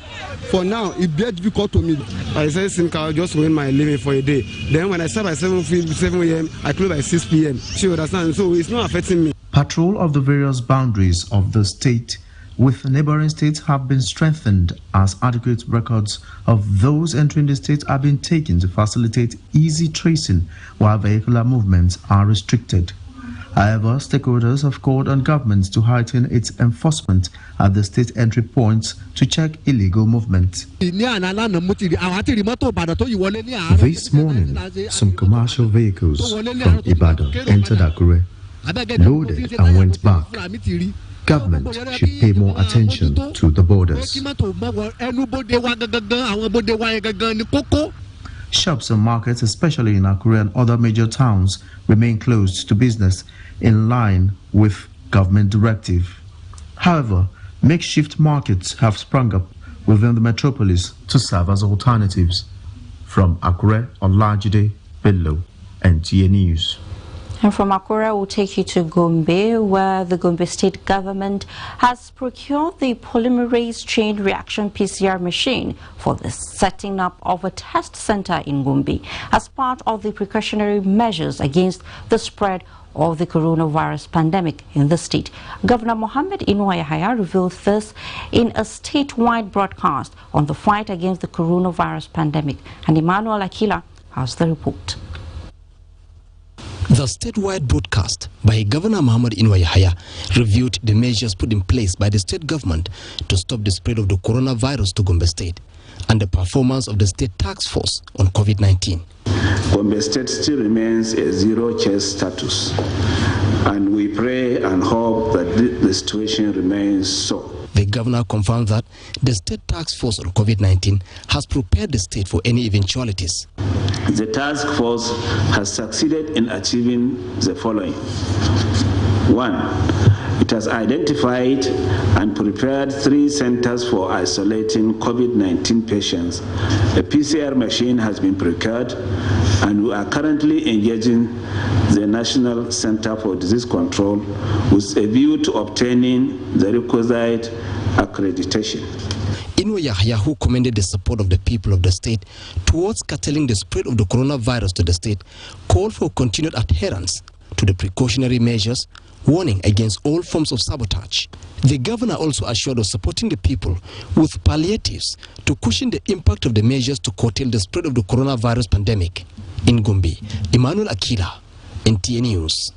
For now, it's very difficult to me. I say, since I just win my living for a day. Then when I start by 7 a.m., I close by 6 p.m. So you understand? So it's not affecting me. Patrol of the various boundaries of the state with neighboring states have been strengthened as adequate records of those entering the state are being taken to facilitate easy tracing while vehicular movements are restricted. However, stakeholders have called on governments to heighten its enforcement at the state entry points to check illegal movement. This morning, some commercial vehicles from Ibadan entered Akure, loaded and went back. Government should pay more attention to the borders. Shops and markets, especially in Akure and other major towns, remain closed to business in line with government directive. However, makeshift markets have sprung up within the metropolis to serve as alternatives. From Akure, Olajide Bello, NTA News. And from Akure, we'll take you to Gombe, where the Gombe state government has procured the polymerase chain reaction PCR machine for the setting up of a test center in Gombe as part of the precautionary measures against the spread of the coronavirus pandemic in the state. Governor Mohammed Inuwa Yahaya revealed this in a statewide broadcast on the fight against the coronavirus pandemic. And Emmanuel Akila has the report. The statewide broadcast by Governor Mohammed Inuwa Yahaya reviewed the measures put in place by the state government to stop the spread of the coronavirus to Gombe State and the performance of the state task force on COVID-19. Gombe State still remains a zero-case status, and we pray and hope that the situation remains so. The governor confirmed that the state task force on COVID-19 has prepared the state for any eventualities. The task force has succeeded in achieving the following. 1. It has identified and prepared 3 centers for isolating COVID-19 patients. A PCR machine has been procured, and we are currently engaging the National Center for Disease Control with a view to obtaining the requisite accreditation. Inuwa Yahaya, who commended the support of the people of the state towards curtailing the spread of the coronavirus to the state, called for continued adherence to the precautionary measures, warning against all forms of sabotage. The governor also assured of supporting the people with palliatives to cushion the impact of the measures to curtail the spread of the coronavirus pandemic. In Gombe, Emmanuel Akila, NTA News.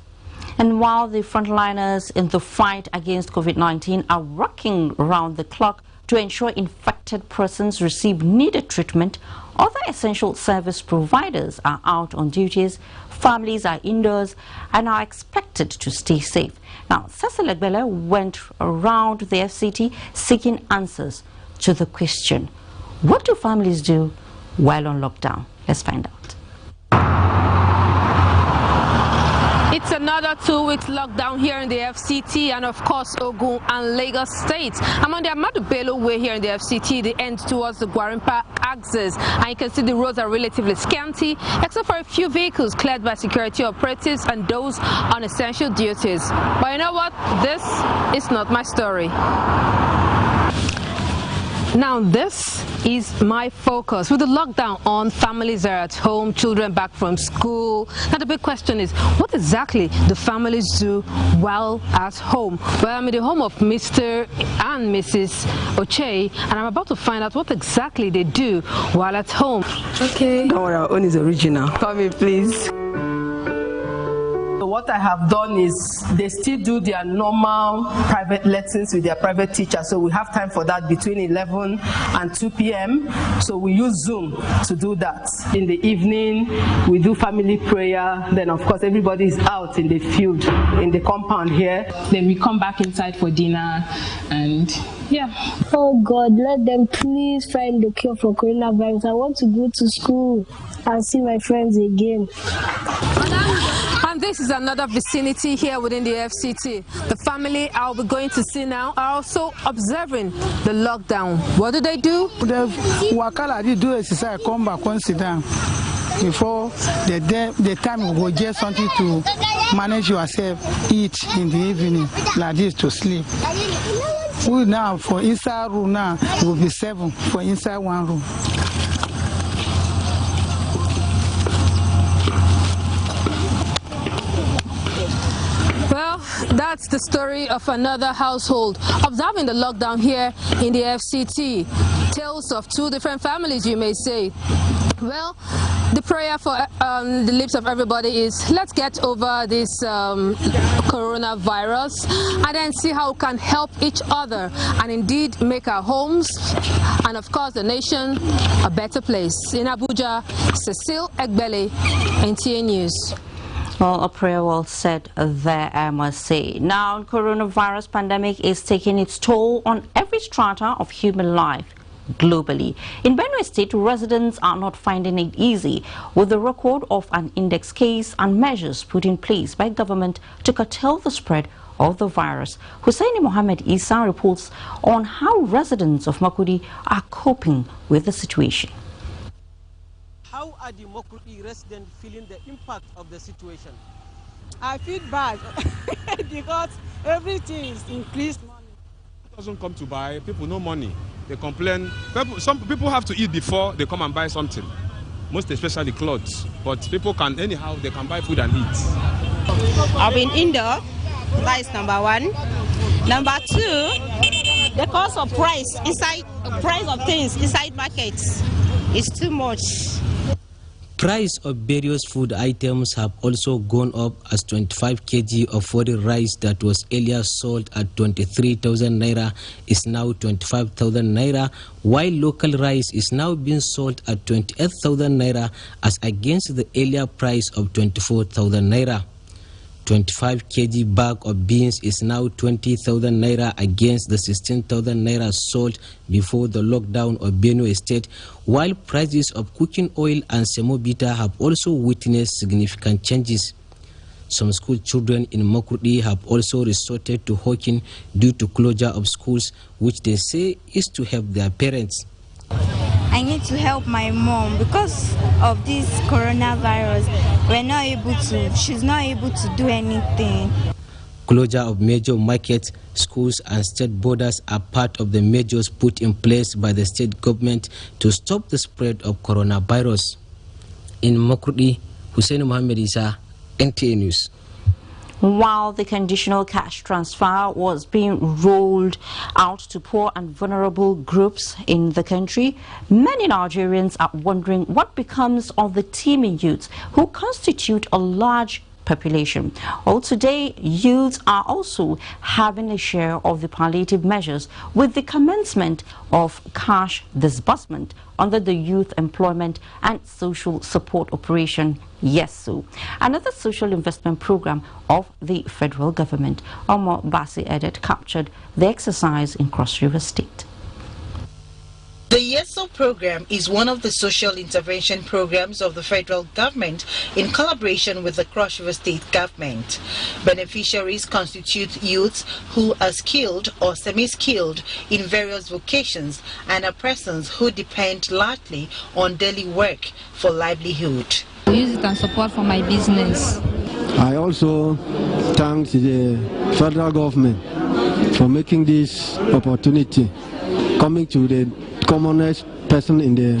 And while the frontliners in the fight against COVID-19 are working around the clock to ensure infected persons receive needed treatment, other essential service providers are out on duties, families are indoors and are expected to stay safe. Now, Cecil Egbele went around the FCT seeking answers to the question, what do families do while on lockdown? Let's find out. It's another 2 weeks lockdown here in the FCT and of course Ogun and Lagos states. I'm on the Ahmadu Bello way here in the FCT, the end towards the Gwarimpa axis, and you can see the roads are relatively scanty except for a few vehicles cleared by security operatives and those on essential duties. But you know what? This is not my story. Now this is my focus. With the lockdown on, families are at home, children back from school. Now the big question is, what exactly do families do while at home? Well, I'm in the home of Mr. and Mrs. Oche, and I'm about to find out what exactly they do while at home. Okay. Don't worry, our own is original. Come in, please. What I have done is they still do their normal private lessons with their private teacher, so we have time for that between 11 and 2 p.m. So we use Zoom to do that. In the evening, we do family prayer. Then, of course, everybody is out in the field, in the compound here. Then we come back inside for dinner, and yeah. Oh God, let them please find the cure for coronavirus. I want to go to school and see my friends again. And this is another vicinity here within the FCT. The family I'll be going to see now are also observing the lockdown. What do they do? Wakala do exercise, come back, and sit down. Before the time we will get something to manage yourself, eat in the evening, like this to sleep. We now for inside room now will be 7 for inside one room. Well, that's the story of another household observing the lockdown here in the FCT. Tales of two different families, you may say. Well, the prayer for the lips of everybody is let's get over this coronavirus and then see how we can help each other and indeed make our homes and of course the nation a better place. In Abuja, Cecile Egbele, NTA News. Well, a prayer well said there, I must say. Now, coronavirus pandemic is taking its toll on every strata of human life globally. In Benue State, residents are not finding it easy with the record of an index case and measures put in place by government to curtail the spread of the virus. Hussaini Mohammed Isa reports on how residents of Makurdi are coping with the situation. How are the Makurdi residents feeling the impact of the situation? I feel bad because everything is increased money. Doesn't come to buy, people no money. They complain. Some people have to eat before they come and buy something, most especially clothes. But people can, anyhow, they can buy food and eat. I've been indoor, that is number one. Number two, the cost of price of things inside markets is too much. Price of various food items have also gone up as 25 kg of foreign rice that was earlier sold at 23,000 naira is now 25,000 naira, while local rice is now being sold at 28,000 naira as against the earlier price of 24,000 naira. 25 kg bag of beans is now 20,000 naira against the 16,000 naira sold before the lockdown of Benue State, while prices of cooking oil and semobita have also witnessed significant changes. Some school children in Makurdi have also resorted to hawking due to closure of schools, which they say is to help their parents. I need to help my mom because of this coronavirus. She's not able to do anything. Closure of major markets, schools and state borders are part of the measures put in place by the state government to stop the spread of coronavirus. In Makurdi, Hussaini Mohammed Isa, NTA News. While the conditional cash transfer was being rolled out to poor and vulnerable groups in the country, many Nigerians are wondering what becomes of the teeming youths who constitute a large population. Well, today, youths are also having a share of the palliative measures with the commencement of cash disbursement under the Youth Employment and Social Support Operation, YESO, another social investment program of the federal government. Omo Basi Edet captured the exercise in Cross River State. The YESO program is one of the social intervention programs of the federal government in collaboration with the Cross River State government. Beneficiaries constitute youths who are skilled or semi-skilled in various vocations and are persons who depend largely on daily work for livelihood. I use it and support for my business. I also thank the federal government for making this opportunity coming to the commonest person in the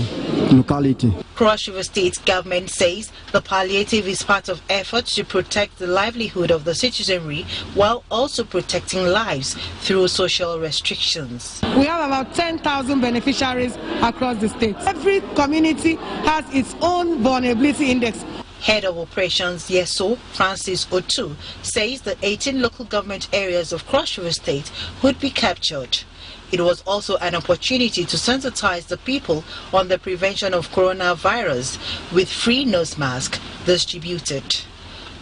locality. Cross River State government says the palliative is part of efforts to protect the livelihood of the citizenry while also protecting lives through social restrictions. We have about 10,000 beneficiaries across the state. Every community has its own vulnerability index. Head of Operations YESO, Francis Otu, says the 18 local government areas of Cross River State would be captured. It was also an opportunity to sensitize the people on the prevention of coronavirus with free nose masks distributed.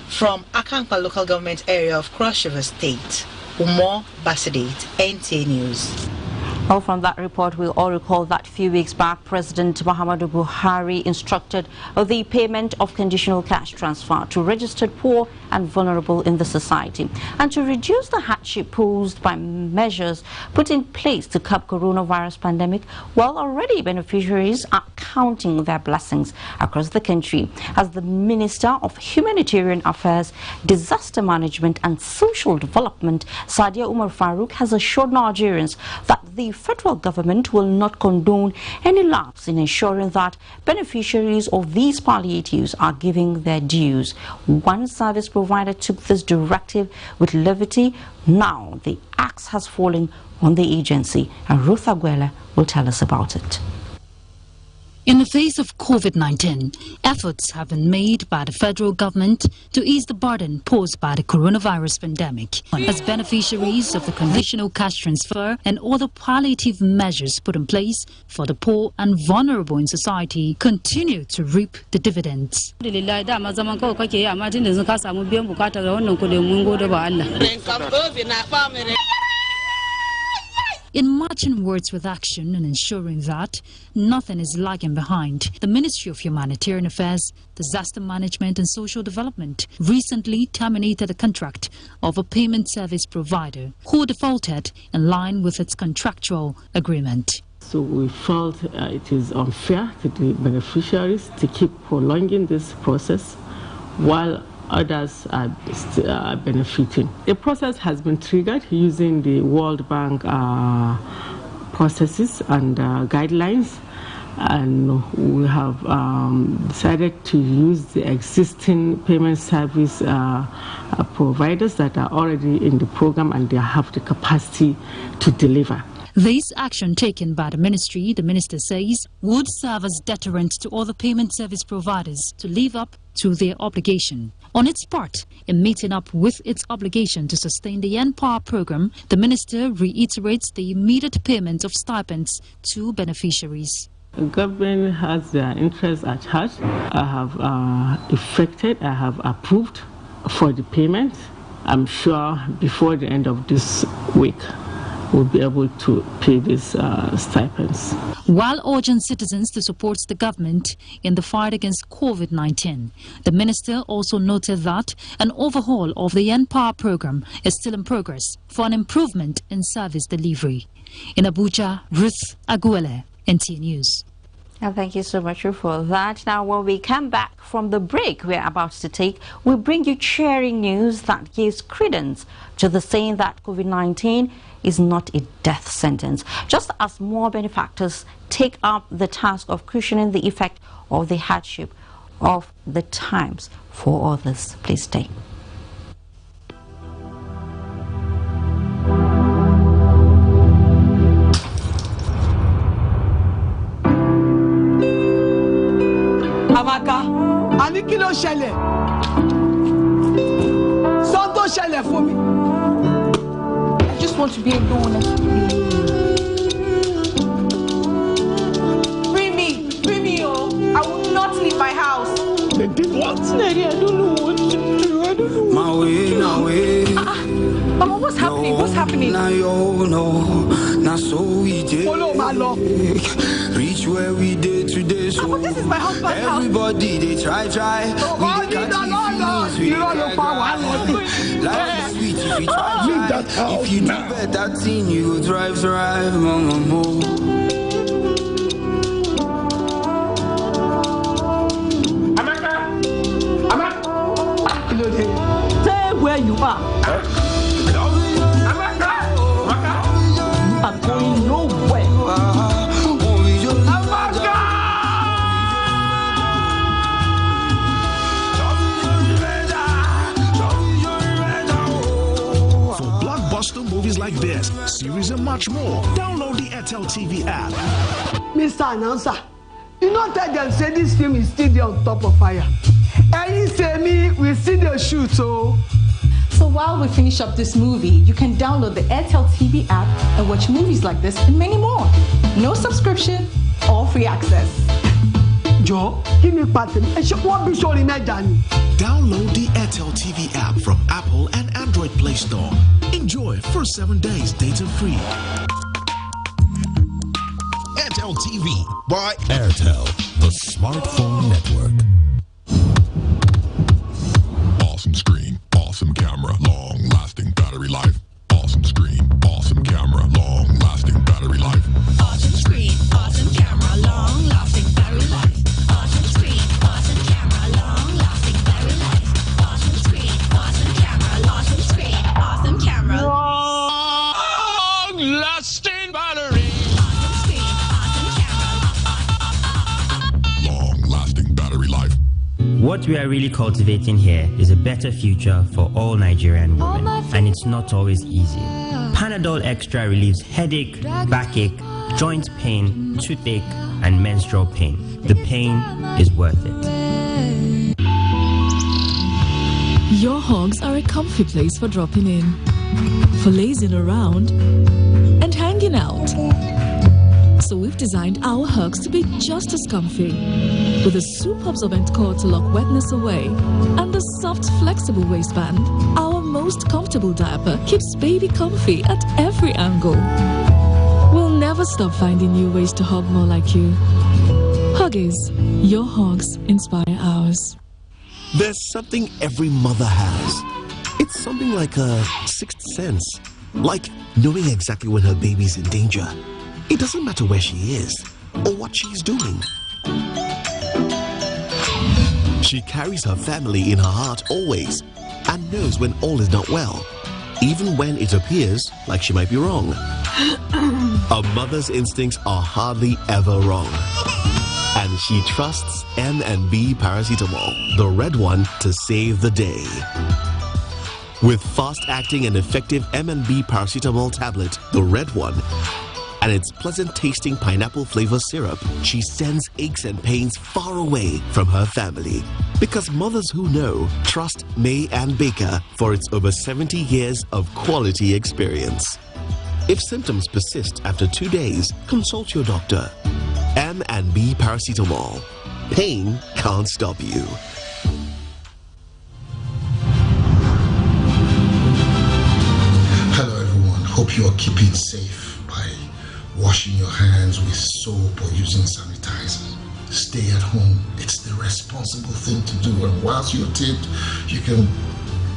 From Akankpa local government area of Cross River State, Umo Basidate, NTA News. Well, from that report, we all recall that a few weeks back, President Muhammadu Buhari instructed the payment of conditional cash transfer to registered poor and vulnerable in the society, and to reduce the hardship posed by measures put in place to curb coronavirus pandemic. While already beneficiaries are counting their blessings across the country, as the Minister of Humanitarian Affairs, Disaster Management and Social Development, Sadia Umar Farouk, has assured Nigerians that the federal government will not condone any lapse in ensuring that beneficiaries of these palliatives are giving their dues. One service provider took this directive with levity. Now the axe has fallen on the agency, and Ruth Aguela will tell us about it. In the face of COVID-19, efforts have been made by the federal government to ease the burden posed by the coronavirus pandemic. As beneficiaries of the conditional cash transfer and other palliative measures put in place for the poor and vulnerable in society continue to reap the dividends. In matching words with action and ensuring that nothing is lagging behind, the Ministry of Humanitarian Affairs, Disaster Management and Social Development recently terminated a contract of a payment service provider who defaulted in line with its contractual agreement. So we felt it is unfair to the beneficiaries to keep prolonging this process while others are benefiting. The process has been triggered using the World Bank processes and guidelines, and we have decided to use the existing payment service providers that are already in the program and they have the capacity to deliver. This action taken by the ministry, the minister says, would serve as deterrent to other payment service providers to live up to their obligation. On its part, in meeting up with its obligation to sustain the NPower program, the minister reiterates the immediate payment of stipends to beneficiaries. The government has their interests at heart. I have approved for the payment. I'm sure before the end of this week, we'll be able to pay these stipends. While urging citizens to support the government in the fight against COVID-19, the minister also noted that an overhaul of the NPower program is still in progress for an improvement in service delivery. In Abuja, Ruth Aguele, NTA News. Thank you so much for that. Now, when we come back from the break we're about to take, we bring you cheering news that gives credence to the saying that COVID-19 is not a death sentence, just as more benefactors take up the task of cushioning the effect of the hardship of the times for others. Please stay. Amaka, ani kí ló ṣẹlẹ̀? Sọ tó ṣẹlẹ̀ fún mi. I just want to be alone. Free me, oh! I will not leave my house. They did what? Lady, I don't know what to do. I don't know. My way. Mama, what's happening? What's happening? Now you know, now so we did. Follow my law. Reach where we did today, so but this is my husband's house. Everybody they try. Oh, we life is sweet if you try. Leave that house. If you do better thing, you go drive, mama. Amaka, stay where you are. Amaka, you are going nowhere. Movies like this, series and much more. Download the NTA2 app. Mr. Announcer, you not tell them say this film is still there on top of fire. And you say me, we see the shoot, so while we finish up this movie, you can download the NTA2 app and watch movies like this and many more. No subscription or free access. Joe, give me pattern. Download the NTA2 app from Apple and Android Play Store. Enjoy for 7 days data free. NTA2 by Airtel, the smartphone network. Awesome screen, awesome camera, long-lasting battery life. Awesome screen, awesome camera, long-lasting battery life. Awesome screen, awesome camera, long-lasting battery life. Awesome screen, awesome camera, long-lasting battery life. Awesome screen, awesome camera, awesome screen, awesome camera. Long-lasting battery. Awesome screen, awesome camera. Long-lasting battery life. What What we are really cultivating here is a better future for all Nigerian women, and it's not always easy. Panadol Extra relieves headache, backache, joint pain, toothache, and menstrual pain. The pain is worth it. Your hogs are a comfy place for dropping in, for lazing around, and hanging out. So we've designed our hugs to be just as comfy, with a soup-absorbent core to lock wetness away, and the soft, flexible waistband. Our most comfortable diaper keeps baby comfy at every angle. We'll never stop finding new ways to hug more like you. Huggies, your hugs inspire ours. There's something every mother has. It's something like a sixth sense, like knowing exactly when her baby's in danger. It doesn't matter where she is or what she's doing. She carries her family in her heart always and knows when all is not well, even when it appears like she might be wrong. A mother's instincts are hardly ever wrong. And she trusts M&B paracetamol, the red one, to save the day. With fast-acting and effective M&B paracetamol tablet, the red one, and its pleasant-tasting pineapple flavor syrup, she sends aches and pains far away from her family. Because mothers who know trust May Ann Baker for its over 70 years of quality experience. If symptoms persist after 2 days, consult your doctor. M&B paracetamol. Pain can't stop you. Hello everyone, hope you are keeping safe by washing your hands with soap or using sanitizer. Stay at home, it's the responsible thing to do, and whilst you're taped, you can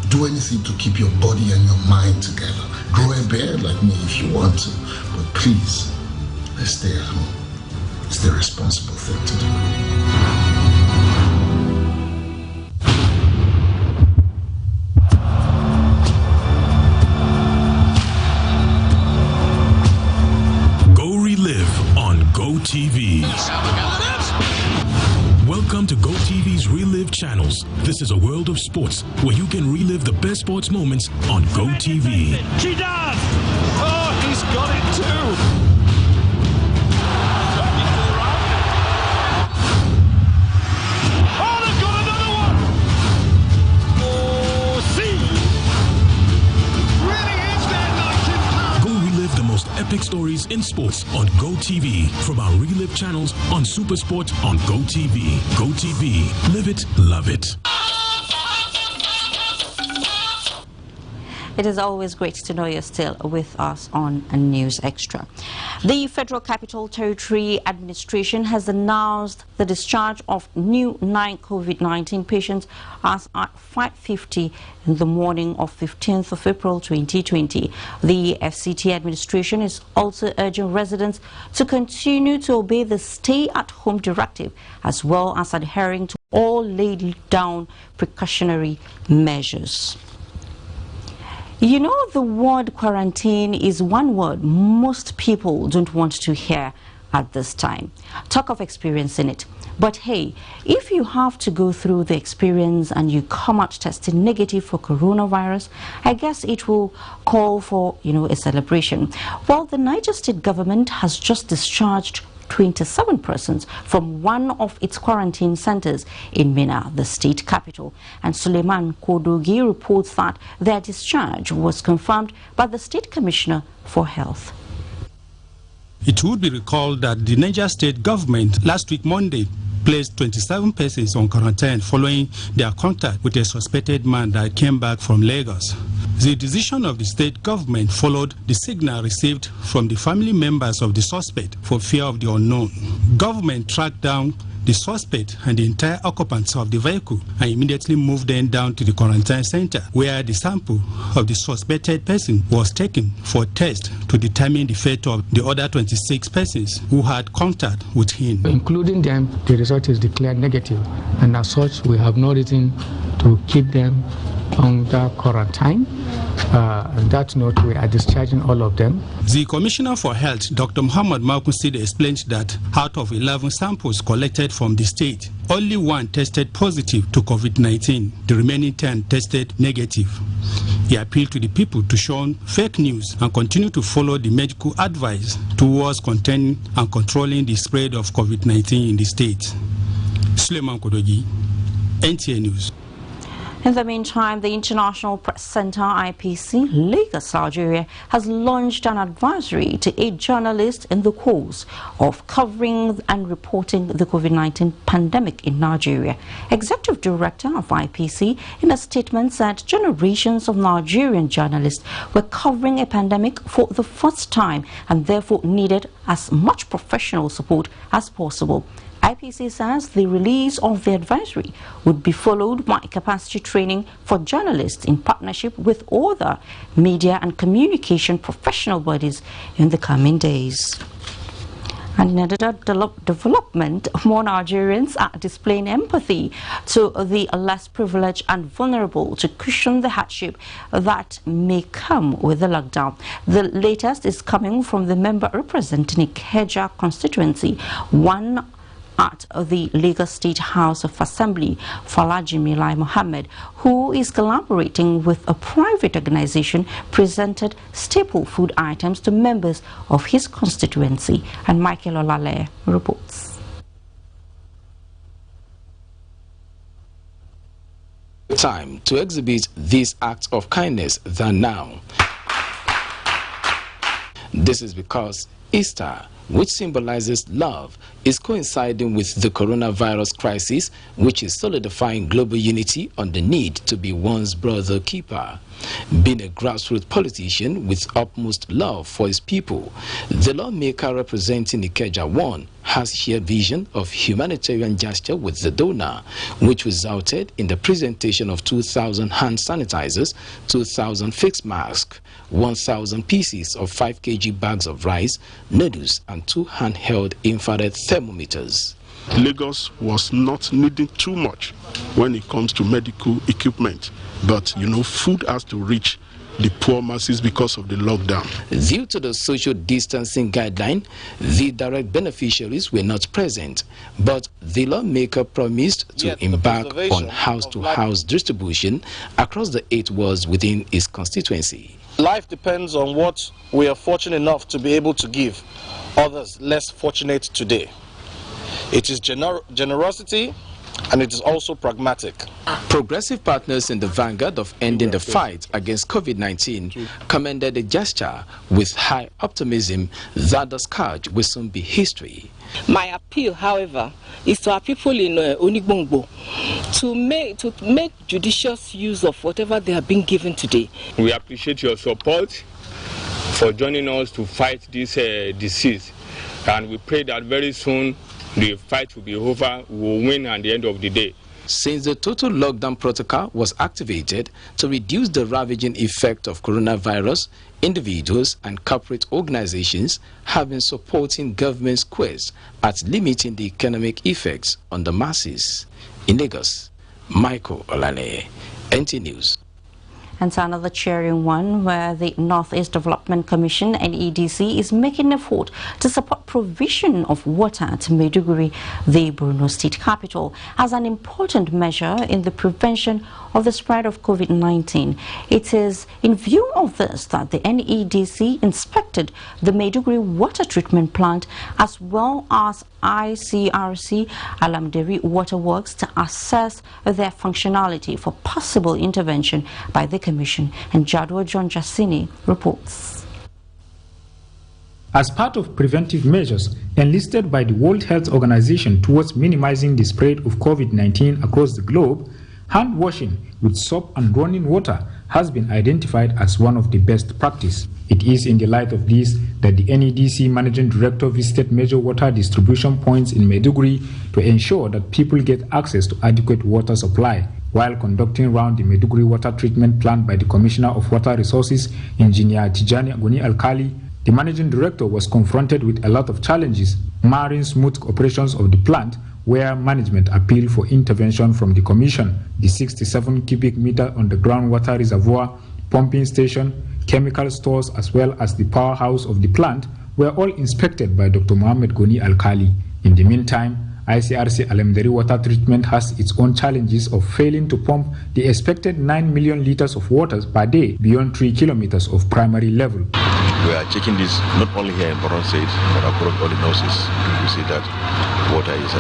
do anything to keep your body and your mind together. Grow a beard like me if you want to, but please, let's stay at home. It's the responsible thing to do. Go relive on GoTV. Welcome to GoTV's Relive Channels. This is a world of sports where you can relive the best sports moments on GoTV. She does! Oh, he's got it too! Epic stories in sports on GoTV from our Relive channels on SuperSport on GoTV. GoTV. Live it, love it. It is always great to know you're still with us on News Extra. The Federal Capital Territory Administration has announced the discharge of new 9 COVID-19 patients as at 5:50 in the morning of 15th of April 2020. The FCT administration is also urging residents to continue to obey the stay-at-home directive as well as adhering to all laid down precautionary measures. You know, the word quarantine is one word most people don't want to hear at this time. Talk of experiencing it. But hey, if you have to go through the experience and you come out testing negative for coronavirus, I guess it will call for, a celebration. Well, the Niger State government has just discharged 27 persons from one of its quarantine centers in Minna, the state capital. And Suleiman Kodogi reports that their discharge was confirmed by the State Commissioner for Health. It would be recalled that the Niger State government last week Monday placed 27 persons on quarantine following their contact with a suspected man that came back from Lagos. The decision of the state government followed the signal received from the family members of the suspect for fear of the unknown. Government tracked down the suspect and the entire occupants of the vehicle and immediately moved them down to the quarantine center where the sample of the suspected person was taken for test to determine the fate of the other 26 persons who had contact with him. Including them, the result is declared negative, and as such we have no reason to keep them under quarantine. On that note, we are discharging all of them. The Commissioner for Health, Dr. Muhammad Makusid, explained that out of 11 samples collected from the state, only 1 tested positive to COVID-19. The remaining 10 tested negative. He appealed to the people to shun fake news and continue to follow the medical advice towards containing and controlling the spread of COVID-19 in the state. Suleiman Kodogi, NTA News. In the meantime, the International Press Center, IPC, Lagos, Nigeria, has launched an advisory to aid journalists in the cause of covering and reporting the COVID-19 pandemic in Nigeria. Executive Director of IPC, in a statement, said generations of Nigerian journalists were covering a pandemic for the first time and therefore needed as much professional support as possible. IPC says the release of the advisory would be followed by capacity training for journalists in partnership with other media and communication professional bodies in the coming days. And in another development, more Nigerians are displaying empathy to the less privileged and vulnerable to cushion the hardship that may come with the lockdown. The latest is coming from the member representing Ikeja constituency, one at the Lagos State House of Assembly, Falajimi Lai Mohammed, who is collaborating with a private organization, presented staple food items to members of his constituency. And Michael Olale reports. Time to exhibit these acts of kindness than now. This is because Easter, which symbolizes love, is coinciding with the coronavirus crisis, which is solidifying global unity on the need to be one's brother keeper. Being a grassroots politician with utmost love for his people, the lawmaker representing Ikeja 1 has shared vision of humanitarian gesture with the donor, which resulted in the presentation of 2,000 hand sanitizers, 2,000 face masks, 1,000 pieces of 5 kg bags of rice, noodles, and 2 handheld infrared thermometers. Lagos was not needing too much when it comes to medical equipment, but food has to reach the poor masses because of the lockdown. Due to the social distancing guideline, the direct beneficiaries were not present, but the lawmaker promised to embark on house-to-house distribution across the 8 wards within his constituency. Life depends on what we are fortunate enough to be able to give others less fortunate today. It is generosity, and it is also pragmatic. Progressive partners in the vanguard of ending the fight against COVID-19 commended the gesture with high optimism that the scourge will soon be history. My appeal, however, is to our people in Onigbongbo to make judicious use of whatever they are being given today. We appreciate your support for joining us to fight this disease, and we pray that very soon the fight will be over, we will win at the end of the day. Since the total lockdown protocol was activated to reduce the ravaging effect of coronavirus, individuals and corporate organizations have been supporting government's quest at limiting the economic effects on the masses. In Lagos, Michael Olale, NT News. And to another cheering one, where the Northeast Development Commission, NEDC, is making an effort to support provision of water to Maiduguri, the Borno state capital, as an important measure in the prevention of the spread of COVID-19. It is in view of this that the NEDC inspected the Maiduguri water treatment plant as well as ICRC Alamderi Waterworks to assess their functionality for possible intervention by the Commission. And Jadwa John Jassini reports. As part of preventive measures enlisted by the World Health Organization towards minimizing the spread of COVID-19 across the globe, hand washing with soap and running water has been identified as one of the best practice. It is in the light of this that the NEDC Managing Director visited major water distribution points in Maiduguri to ensure that people get access to adequate water supply. While conducting round the Maiduguri water treatment plant by the Commissioner of Water Resources, Engineer Tijani Agoni Alkali, the Managing Director was confronted with a lot of challenges marring smooth operations of the plant where management appealed for intervention from the Commission. The 67 cubic meter underground water reservoir, pumping station, chemical stores, as well as the powerhouse of the plant were all inspected by Dr. Mohammed Goni Al-Khali. In the meantime, ICRC Alamdari Water Treatment has its own challenges of failing to pump the expected 9 million liters of water per day beyond 3 kilometers of primary level. We are checking this not only here in Borno State, but across all the nurses. You see that water is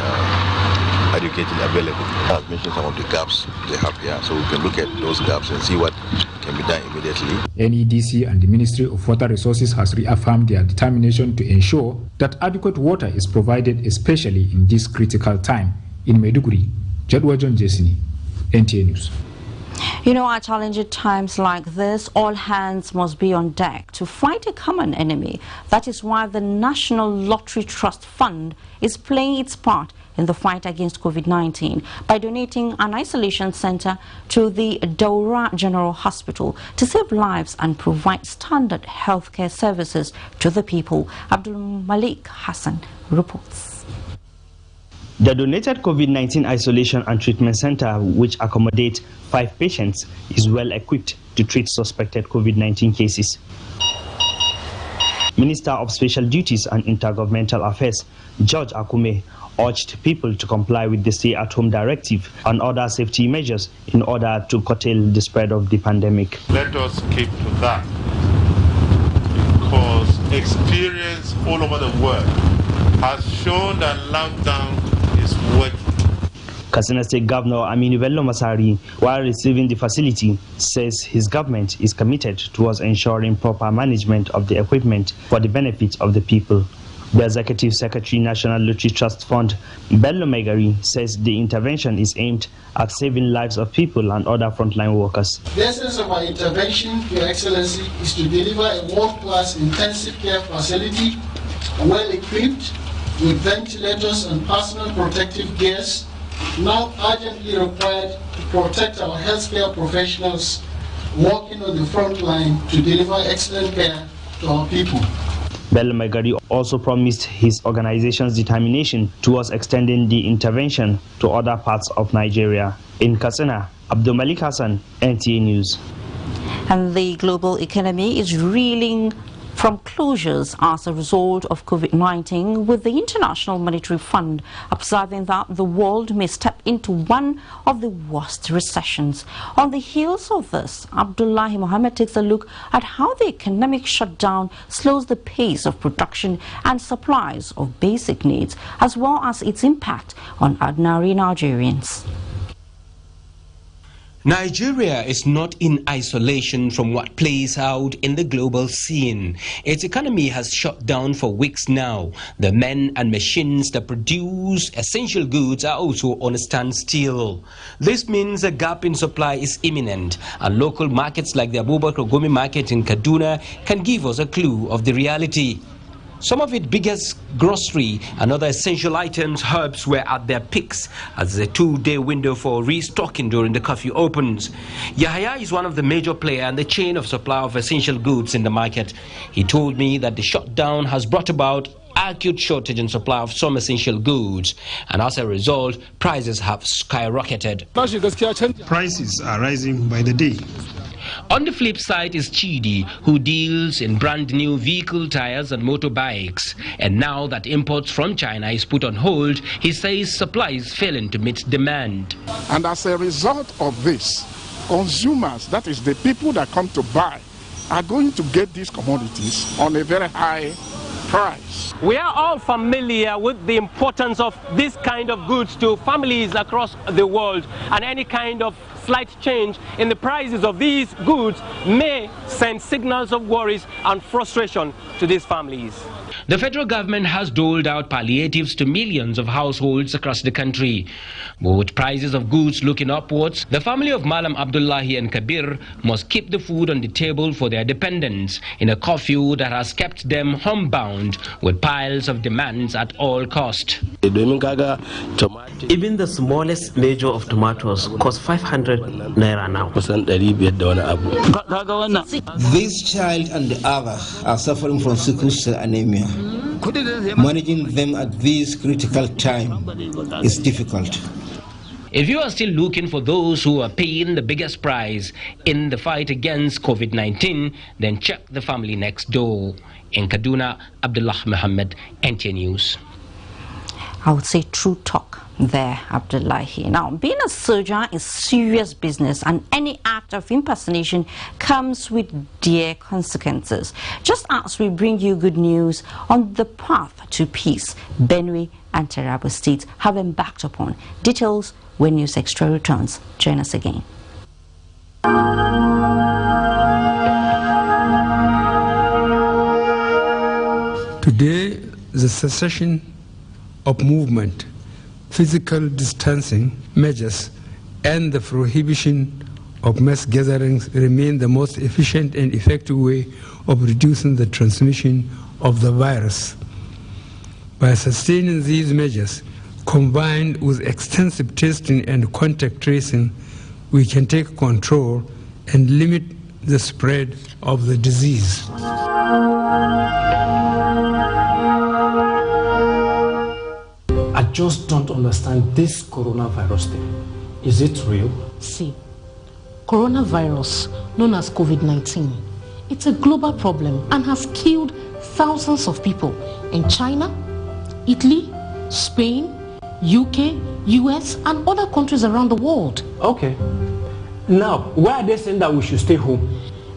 adequately available. I've mentioned some of the gaps they have here, so we can look at those gaps and see what can be done immediately. NEDC and the Ministry of Water Resources has reaffirmed their determination to ensure that adequate water is provided, especially in this critical time. In Maiduguri, Jadwa John Jesini, NTA News. You know, at challenging times like this, all hands must be on deck to fight a common enemy. That is why the National Lottery Trust Fund is playing its part in the fight against COVID-19 by donating an isolation center to the Daura General Hospital to save lives and provide standard healthcare services to the people. Abdul Malik Hassan reports. The donated COVID-19 isolation and treatment center, which accommodates 5 patients, is well equipped to treat suspected COVID-19 cases. Minister of Special Duties and Intergovernmental Affairs, George Akume, urged people to comply with the stay-at-home directive and other safety measures in order to curtail the spread of the pandemic. Let us keep to that, because experience all over the world has shown that lockdown is working. Katsina State Governor Aminu Bello Masari, while receiving the facility, says his government is committed towards ensuring proper management of the equipment for the benefit of the people. The Executive Secretary, National Lottery Trust Fund, Bello Megari, says the intervention is aimed at saving lives of people and other frontline workers. The essence of our intervention, Your Excellency, is to deliver a world-class intensive care facility, well-equipped with ventilators and personal protective gears, now urgently required to protect our healthcare professionals working on the front line to deliver excellent care to our people. Bello Megari also promised his organization's determination towards extending the intervention to other parts of Nigeria. In Katsina, Abdul Malik Hassan, NTA News. And the global economy is reeling from closures as a result of COVID-19, with the International Monetary Fund observing that the world may step into one of the worst recessions. On the heels of this, Abdullahi Mohammed takes a look at how the economic shutdown slows the pace of production and supplies of basic needs, as well as its impact on ordinary Nigerians. Nigeria is not in isolation from what plays out in the global scene. Its economy has shut down for weeks now. The men and machines that produce essential goods are also on a standstill. This means a gap in supply is imminent, and local markets like the Abubakar Gomi market in Kaduna can give us a clue of the reality. Some of its biggest grocery and other essential items, herbs, were at their peaks as the 2-day window for restocking during the curfew opens. Yahya is one of the major players in the chain of supply of essential goods in the market. He told me that the shutdown has brought about acute shortage in supply of some essential goods, and as a result, prices have skyrocketed. Prices are rising by the day. On the flip side is Chidi, who deals in brand new vehicle tires and motorbikes. And now that imports from China is put on hold, he says supply is failing to meet demand. And as a result of this, consumers, that is the people that come to buy, are going to get these commodities on a very high price. We are all familiar with the importance of this kind of goods to families across the world, and any kind of slight change in the prices of these goods may send signals of worries and frustration to these families. The federal government has doled out palliatives to millions of households across the country. But with prices of goods looking upwards, the family of Malam Abdullahi and Kabir must keep the food on the table for their dependents in a curfew that has kept them homebound with piles of demands at all cost. Even the smallest measure of tomatoes costs 500 naira now. This child and the other are suffering from sickle cell anemia. Managing them at this critical time is difficult. If you are still looking for those who are paying the biggest price in the fight against COVID-19, then check the family next door. In Kaduna, Abdullah Muhammad, NTA News. I would say true talk there, Abdullahi. Now, being a soldier is serious business, and any act of impersonation comes with dire consequences. Just as we bring you good news on the path to peace, Benue and Taraba states have embarked upon. Details when News Extra returns. Join us again. Today, the cessation of movement, physical distancing measures, and the prohibition of mass gatherings remain the most efficient and effective way of reducing the transmission of the virus. By sustaining these measures, combined with extensive testing and contact tracing, we can take control and limit the spread of the disease. I just don't understand this coronavirus thing. Is it real? See, coronavirus, known as COVID-19, it's a global problem and has killed thousands of people in China, Italy, Spain, UK, US, and other countries around the world. Okay. Now, why are they saying that we should stay home?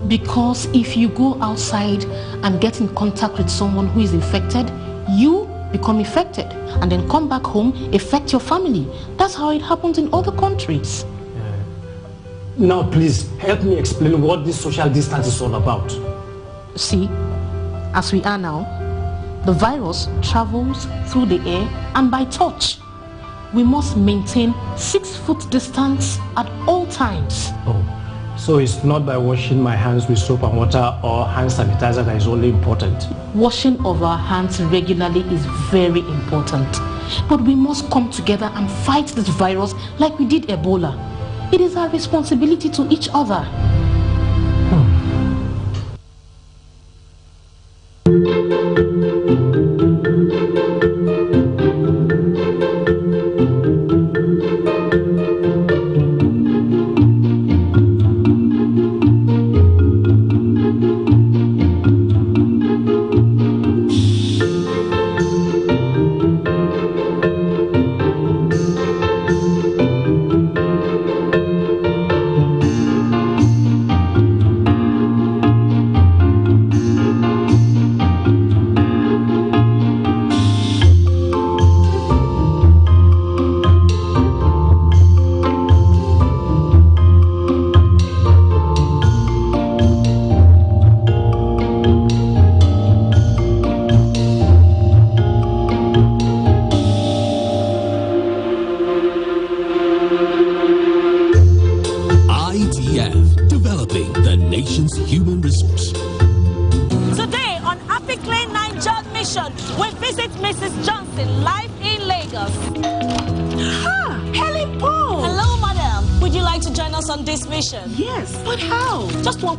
Because if you go outside and get in contact with someone who is infected, you become infected and then come back home, affect your family. That's how it happens in other countries. Now, please, help me explain what this social distance is all about. See, as we are now, the virus travels through the air and by touch. We must maintain 6 foot distance at all times. Oh, so it's not by washing my hands with soap and water or hand sanitizer that is only important? Washing of our hands regularly is very important. But we must come together and fight this virus like we did Ebola. It is our responsibility to each other.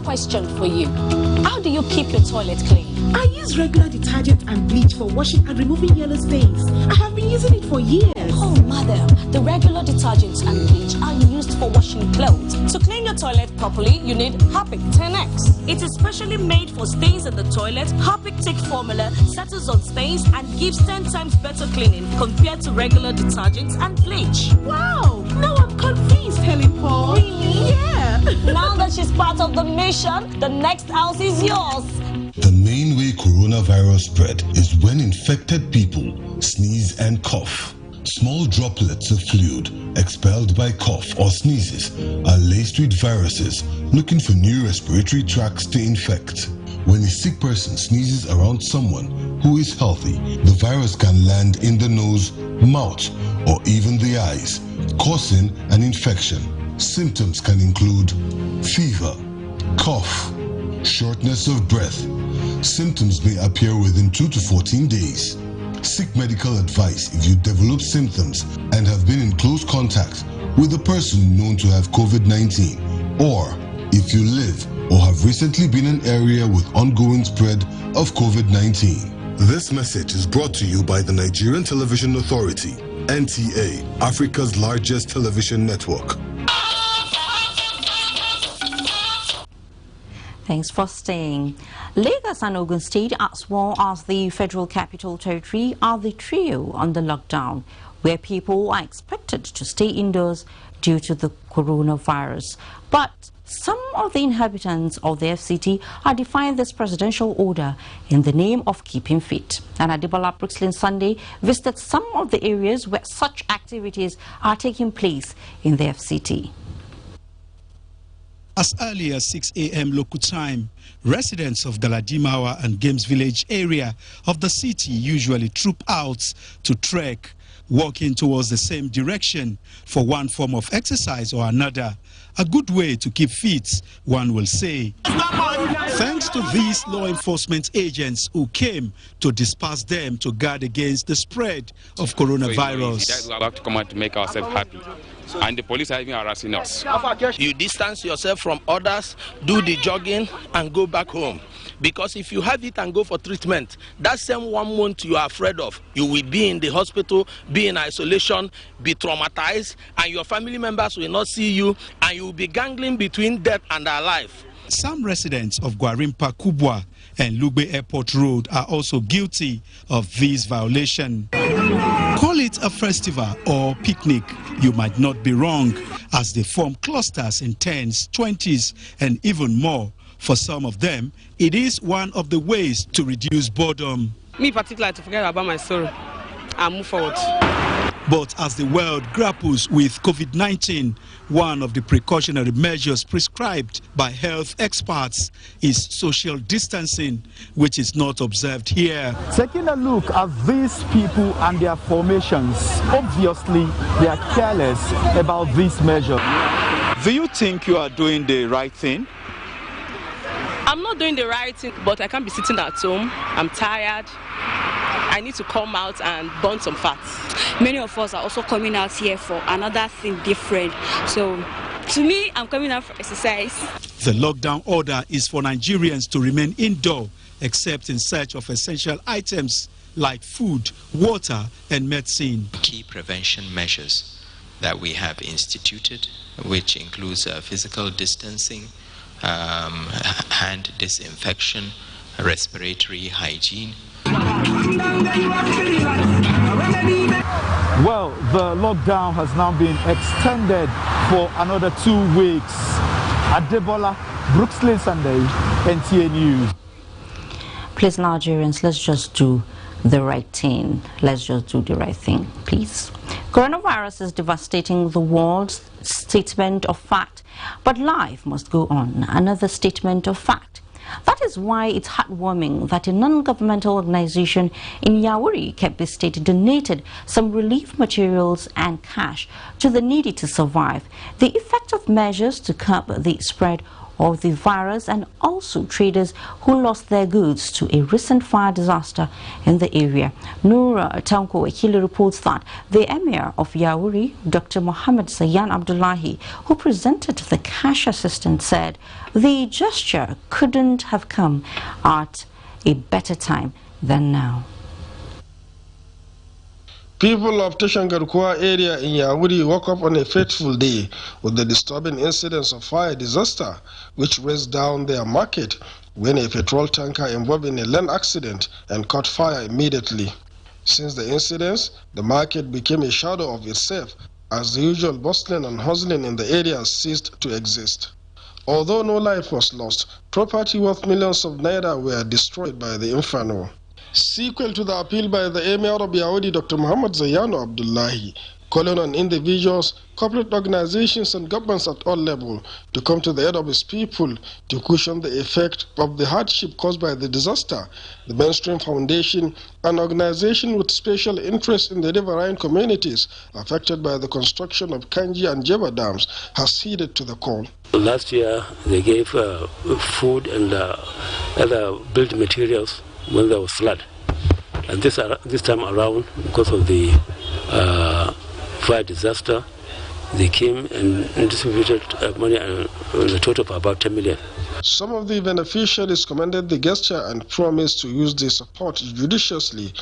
Question for you. How do you keep your toilet clean? I use regular detergent and bleach for washing and removing yellow stains. I have been using it for years. Oh, madam, the regular detergents and bleach are used for washing clothes. To clean your toilet properly, you need Harpic 10X. It is specially made for stains in the toilet. Harpic Thick formula settles on stains and gives 10 times better cleaning compared to regular detergents and bleach. Wow! Now I'm convinced, Helen Paul. Really? Yeah. Now that she's part of the mission, the next house is yours. The main way coronavirus spread is when infected people sneeze and cough. Small droplets of fluid expelled by cough or sneezes are laced with viruses looking for new respiratory tracts to infect. When a sick person sneezes around someone who is healthy, the virus can land in the nose, mouth, or even the eyes, causing an infection. Symptoms can include fever, cough, shortness of breath. Symptoms may appear within 2 to 14 days. Seek medical advice if you develop symptoms and have been in close contact with a person known to have COVID-19, or if you live or have recently been in an area with ongoing spread of COVID-19. This message is brought to you by the Nigerian Television Authority, NTA, Africa's largest television network. Thanks for staying. Lagos and Ogun State, as well as the Federal Capital Territory, are the trio under lockdown, where people are expected to stay indoors due to the coronavirus. But some of the inhabitants of the FCT are defying this presidential order in the name of keeping fit. And Adebola Brooksland Sunday visited some of the areas where such activities are taking place in the FCT. As early as 6 a.m. local time, residents of Galadimawa and Games Village area of the city usually troop out to trek, walking towards the same direction for one form of exercise or another. A good way to keep fit, one will say. Thanks to these law enforcement agents who came to disperse them to guard against the spread of coronavirus. We have to come out to make ourselves happy. And the police are even harassing us. You distance yourself from others, do the jogging and go back home. Because if you have it and go for treatment, that same 1 month you are afraid of, you will be in the hospital, be in isolation, be traumatized, and your family members will not see you, and you will be gangling between death and alive. Some residents of Gwarimpa Kubwa and Lugbe Airport Road are also guilty of this violation. Call it a festival or picnic, you might not be wrong, as they form clusters in 10s, 20s, and even more. For some of them, it is one of the ways to reduce boredom. Me particularly, to forget about my sorrow and move forward. But as the world grapples with COVID-19, one of the precautionary measures prescribed by health experts is social distancing, which is not observed here. Taking a look at these people and their formations, obviously they are careless about this measure. Do you think you are doing the right thing? I'm not doing the right thing, but I can't be sitting at home. I'm tired. I need to come out and burn some fat. Many of us are also coming out here for another thing different. So, to me, I'm coming out for exercise. The lockdown order is for Nigerians to remain indoor, except in search of essential items like food, water, and medicine. Key prevention measures that we have instituted, which includes physical distancing, hand disinfection, respiratory hygiene. Well, the lockdown has now been extended for another 2 weeks. Adebola, Brooksland Sunday, NTA News. Please, Nigerians, let's just do the right thing. Let's just do the right thing, please. Coronavirus is devastating the world. Statement of fact. But life must go on. Another statement of fact. That is why it's heartwarming that a non-governmental organization in Yauri, Kebbi State, donated some relief materials and cash to the needy to survive the effective measures to curb the spread of the virus, and also traders who lost their goods to a recent fire disaster in the area. Noura Tanko Akili reports that the Emir of Yauri, Dr. Mohammed Zayan Abdullahi, who presented the cash assistance, said the gesture couldn't have come at a better time than now. People of Teshangarkua area in Yauri woke up on a fateful day with the disturbing incidents of fire disaster, which razed down their market when a petrol tanker involved in a land accident and caught fire immediately. Since the incidents, the market became a shadow of itself as the usual bustling and hustling in the area ceased to exist. Although no life was lost, property worth millions of naira were destroyed by the inferno. Sequel to the appeal by the Emir of Yaudi, Dr. Muhammad Zayano Abdullahi, calling on individuals, corporate organizations and governments at all levels to come to the aid of his people to cushion the effect of the hardship caused by the disaster, the Mainstream Foundation, an organization with special interest in the riverine communities affected by the construction of Kanji and Jeva dams, has heeded to the call. Last year, they gave food and other built materials when there was flood, and this time around, because of the fire disaster, They came and distributed money on the total of about 10 million. Some of the beneficiaries commended the gesture and promised to use the support judiciously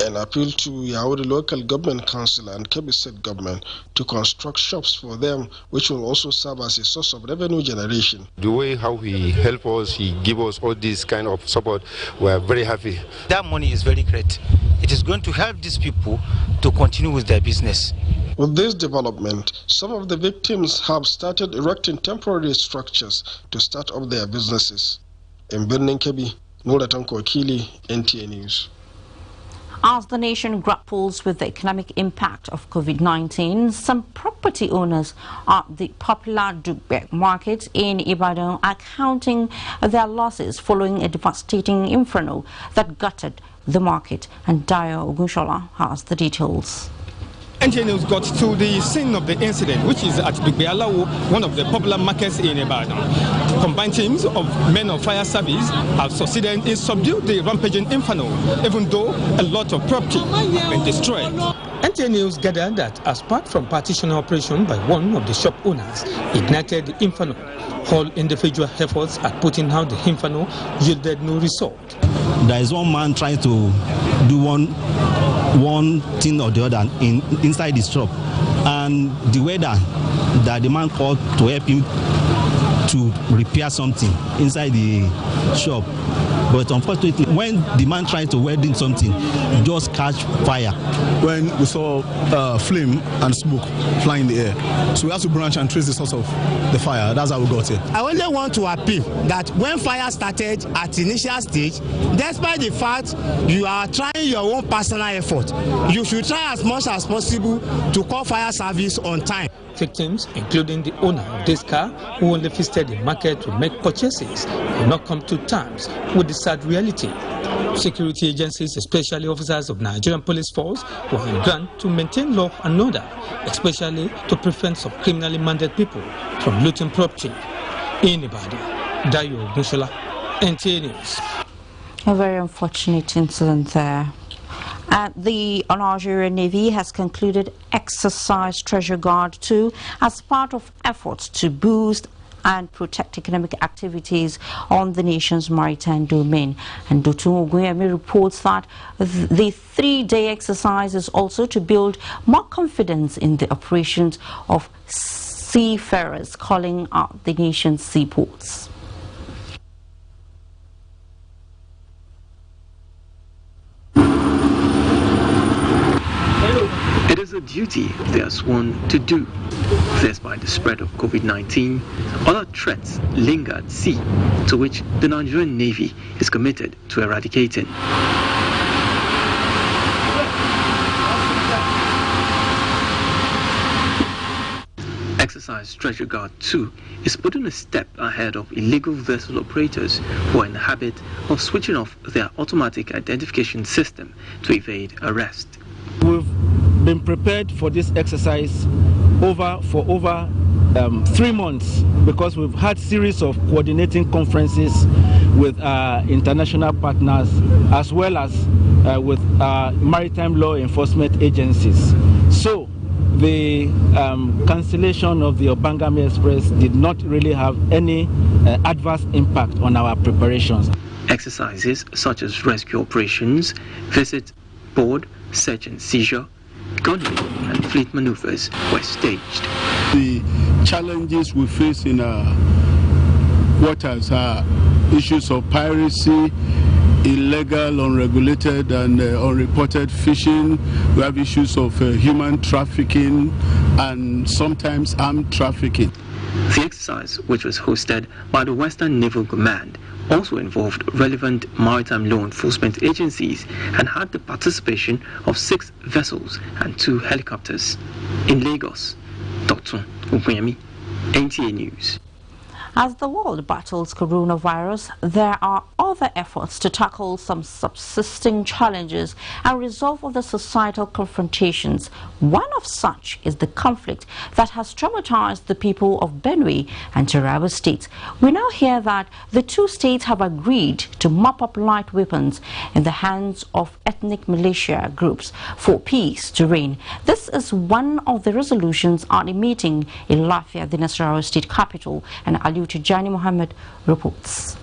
and appealed to Yauri Local Government Council and Kebbi State Government to construct shops for them, which will also serve as a source of revenue generation. The way how he helped us, he gave us all this kind of support, we are very happy. That money is very great. It is going to help these people to continue with their business. With this development, some of the victims have started erecting temporary structures to start up their businesses. In Birnin Kebbi, Nuratan Kokili, NTA News. As the nation grapples with the economic impact of COVID-19, some property owners at the popular Dugbe market in Ibadan are counting their losses following a devastating inferno that gutted the market. And Dayo Ogunshola has the details. NTA News got to the scene of the incident, which is at Dugbe Alawo, one of the popular markets in Ibadan. Combined teams of men of fire service have succeeded in subduing the rampaging inferno, even though a lot of property has been destroyed. NTA News gathered that as part from partition operation by one of the shop owners ignited the inferno, all individual efforts at putting out the inferno yielded no result. There is one man trying to do one thing or the other inside the shop, and the weather that the man called to help him to repair something inside the shop. But unfortunately, when the man tried to weld in something, just catch fire. When we saw flame and smoke flying in the air, so we had to branch and trace the source of the fire. That's how we got here. I only want to appeal that when fire started at the initial stage, despite the fact you are trying your own personal effort, you should try as much as possible to call fire service on time. Victims, including the owner of this car, who only visited the market to make purchases, will not come to terms with the sad reality. Security agencies, especially officers of Nigerian Police Force, were on ground to maintain law and order, especially to prevent some criminally minded people from looting property. In Ibadan, Dayo Ogunshola, NTA News. A very unfortunate incident there. The Nigerian Navy has concluded Exercise Treasure Guard 2 as part of efforts to boost and protect economic activities on the nation's maritime domain. And Dotun Ogunyemi reports that the 3-day exercise is also to build more confidence in the operations of seafarers calling out the nation's seaports. It is a duty they are sworn to do. Despite the spread of COVID-19, other threats linger at sea, to which the Nigerian Navy is committed to eradicating. Exercise Treasure Guard 2 is putting a step ahead of illegal vessel operators who are in the habit of switching off their automatic identification system to evade arrest. We've been prepared for this exercise for over 3 months, because we've had series of coordinating conferences with international partners as well as with maritime law enforcement agencies. So the cancellation of the Obangame Express did not really have any adverse impact on our preparations. Exercises such as rescue operations, visit, board, search and seizure, gunnery and fleet maneuvers were staged. The challenges we face in our waters are issues of piracy, illegal, unregulated and unreported fishing. We have issues of human trafficking and sometimes armed trafficking. The exercise, which was hosted by the Western Naval Command, also involved relevant maritime law enforcement agencies and had the participation of 6 vessels and 2 helicopters. In Lagos, Dr. Ogunyemi, NTA News. As the world battles coronavirus, there are other efforts to tackle some subsisting challenges and resolve other societal confrontations. One of such is the conflict that has traumatized the people of Benue and Taraba states. We now hear that the two states have agreed to mop up light weapons in the hands of ethnic militia groups for peace to reign. This is one of the resolutions at a meeting in Lafia, the Nasarawa state capital, and Ali Tijani Mohammed reports.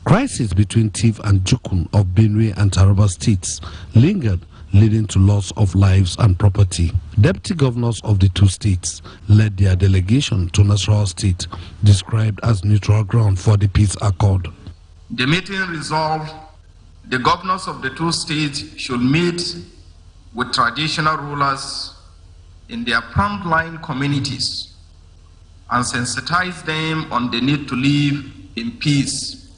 Crisis between Tiv and Jukun of Benue and Taraba states lingered, leading to loss of lives and property. Deputy governors of the two states led their delegation to Nasarawa state, described as neutral ground for the peace accord. The meeting resolved the governors of the two states should meet with traditional rulers in their frontline communities and sensitize them on the need to live in peace.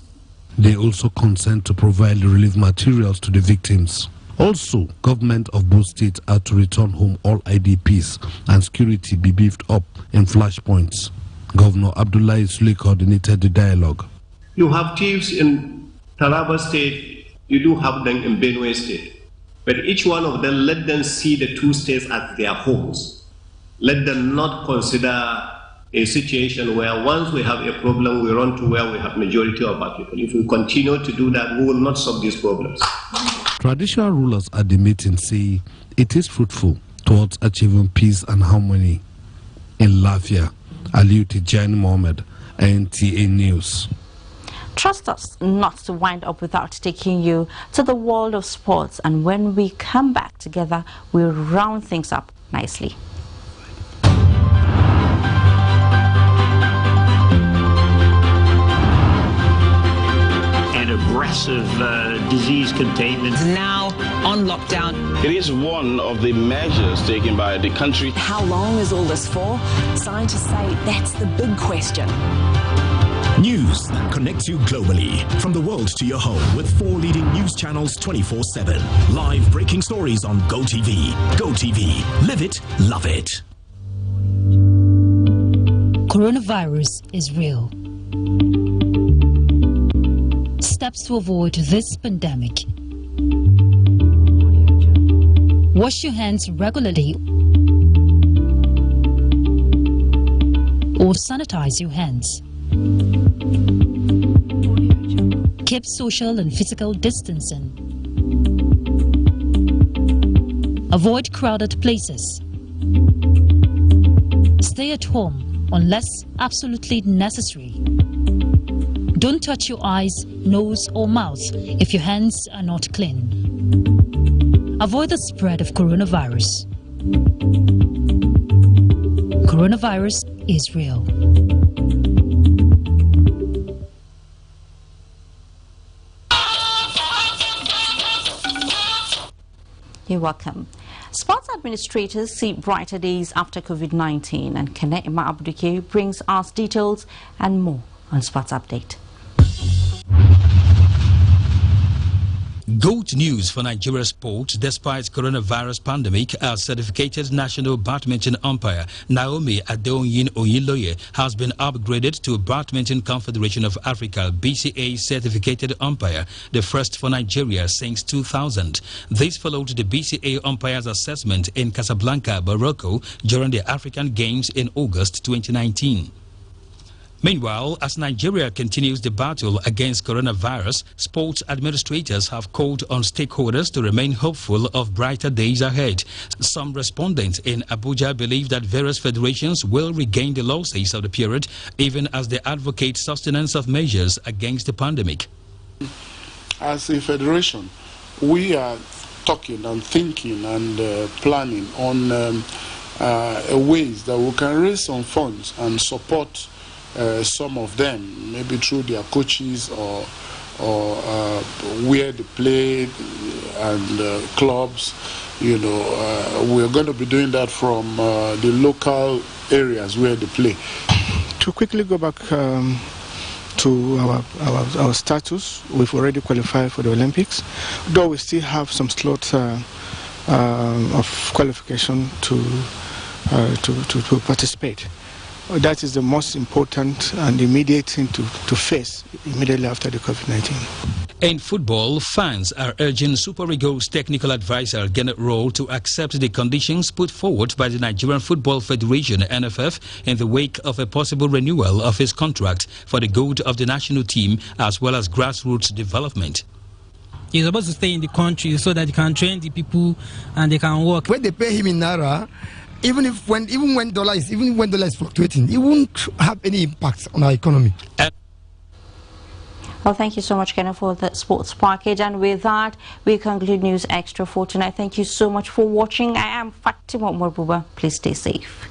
They also consent to provide relief materials to the victims. Also, government of both states are to return home all IDPs and security be beefed up in flashpoints. Governor Abdullahi Sule coordinated the dialogue. You have chiefs in Taraba state, you do have them in Benue state. But each one of them, let them see the two states as their homes. Let them not consider a situation where once we have a problem, we run to where we have majority of our people. If we continue to do that, we will not solve these problems. Traditional rulers at the meeting say it is fruitful towards achieving peace and harmony. In Lafia, Ali Tijani Mohammed, NTA News. Trust us not to wind up without taking you to the world of sports, and when we come back together, we'll round things up nicely. Aggressive disease containment. Now on lockdown. It is one of the measures taken by the country. How long is all this for? Scientists say that's the big question. News that connects you globally, from the world to your home, with 4 leading news channels 24/7. Live breaking stories on GoTV. GoTV. Live it, love it. Coronavirus is real. Steps to avoid this pandemic. Wash your hands regularly or sanitize your hands. Keep social and physical distancing. Avoid crowded places. Stay at home unless absolutely necessary. Don't touch your eyes, nose or mouth if your hands are not clean. Avoid the spread of coronavirus. Coronavirus is real. You're welcome. Sports administrators see brighter days after COVID-19, and Kene Ima Abduke brings us details and more on Sports Update. Good news for Nigeria sports. Despite coronavirus pandemic, our certificated national badminton umpire Naomi Adeoyin Oyiloye has been upgraded to Badminton Confederation of Africa BCA certificated umpire, the first for Nigeria since 2000. This followed the BCA umpire's assessment in Casablanca, Morocco during the African Games in August 2019. Meanwhile, as Nigeria continues the battle against coronavirus, sports administrators have called on stakeholders to remain hopeful of brighter days ahead. Some respondents in Abuja believe that various federations will regain the losses of the period, even as they advocate sustenance of measures against the pandemic. As a federation, we are talking and thinking and planning on ways that we can raise some funds and support some of them, maybe through their coaches or where they play and clubs. You know, we're going to be doing that from the local areas where they play. To quickly go back to our status, we've already qualified for the Olympics, though we still have some slots of qualification to participate. that is the most important and immediate thing to face immediately after the COVID-19. In football, fans are urging Super Eagles technical advisor Gennett Roll to accept the conditions put forward by the Nigerian Football Federation (NFF) in the wake of a possible renewal of his contract for the good of the national team as well as grassroots development. He's supposed to stay in the country so that he can train the people and they can work. When they pay him in naira, even when dollar is fluctuating, it won't have any impact on our economy. Well, thank you so much, Kenneth, for the sports package. And with that, we conclude News Extra for tonight. Thank you so much for watching. I am Fatima Morbuba. Please stay safe.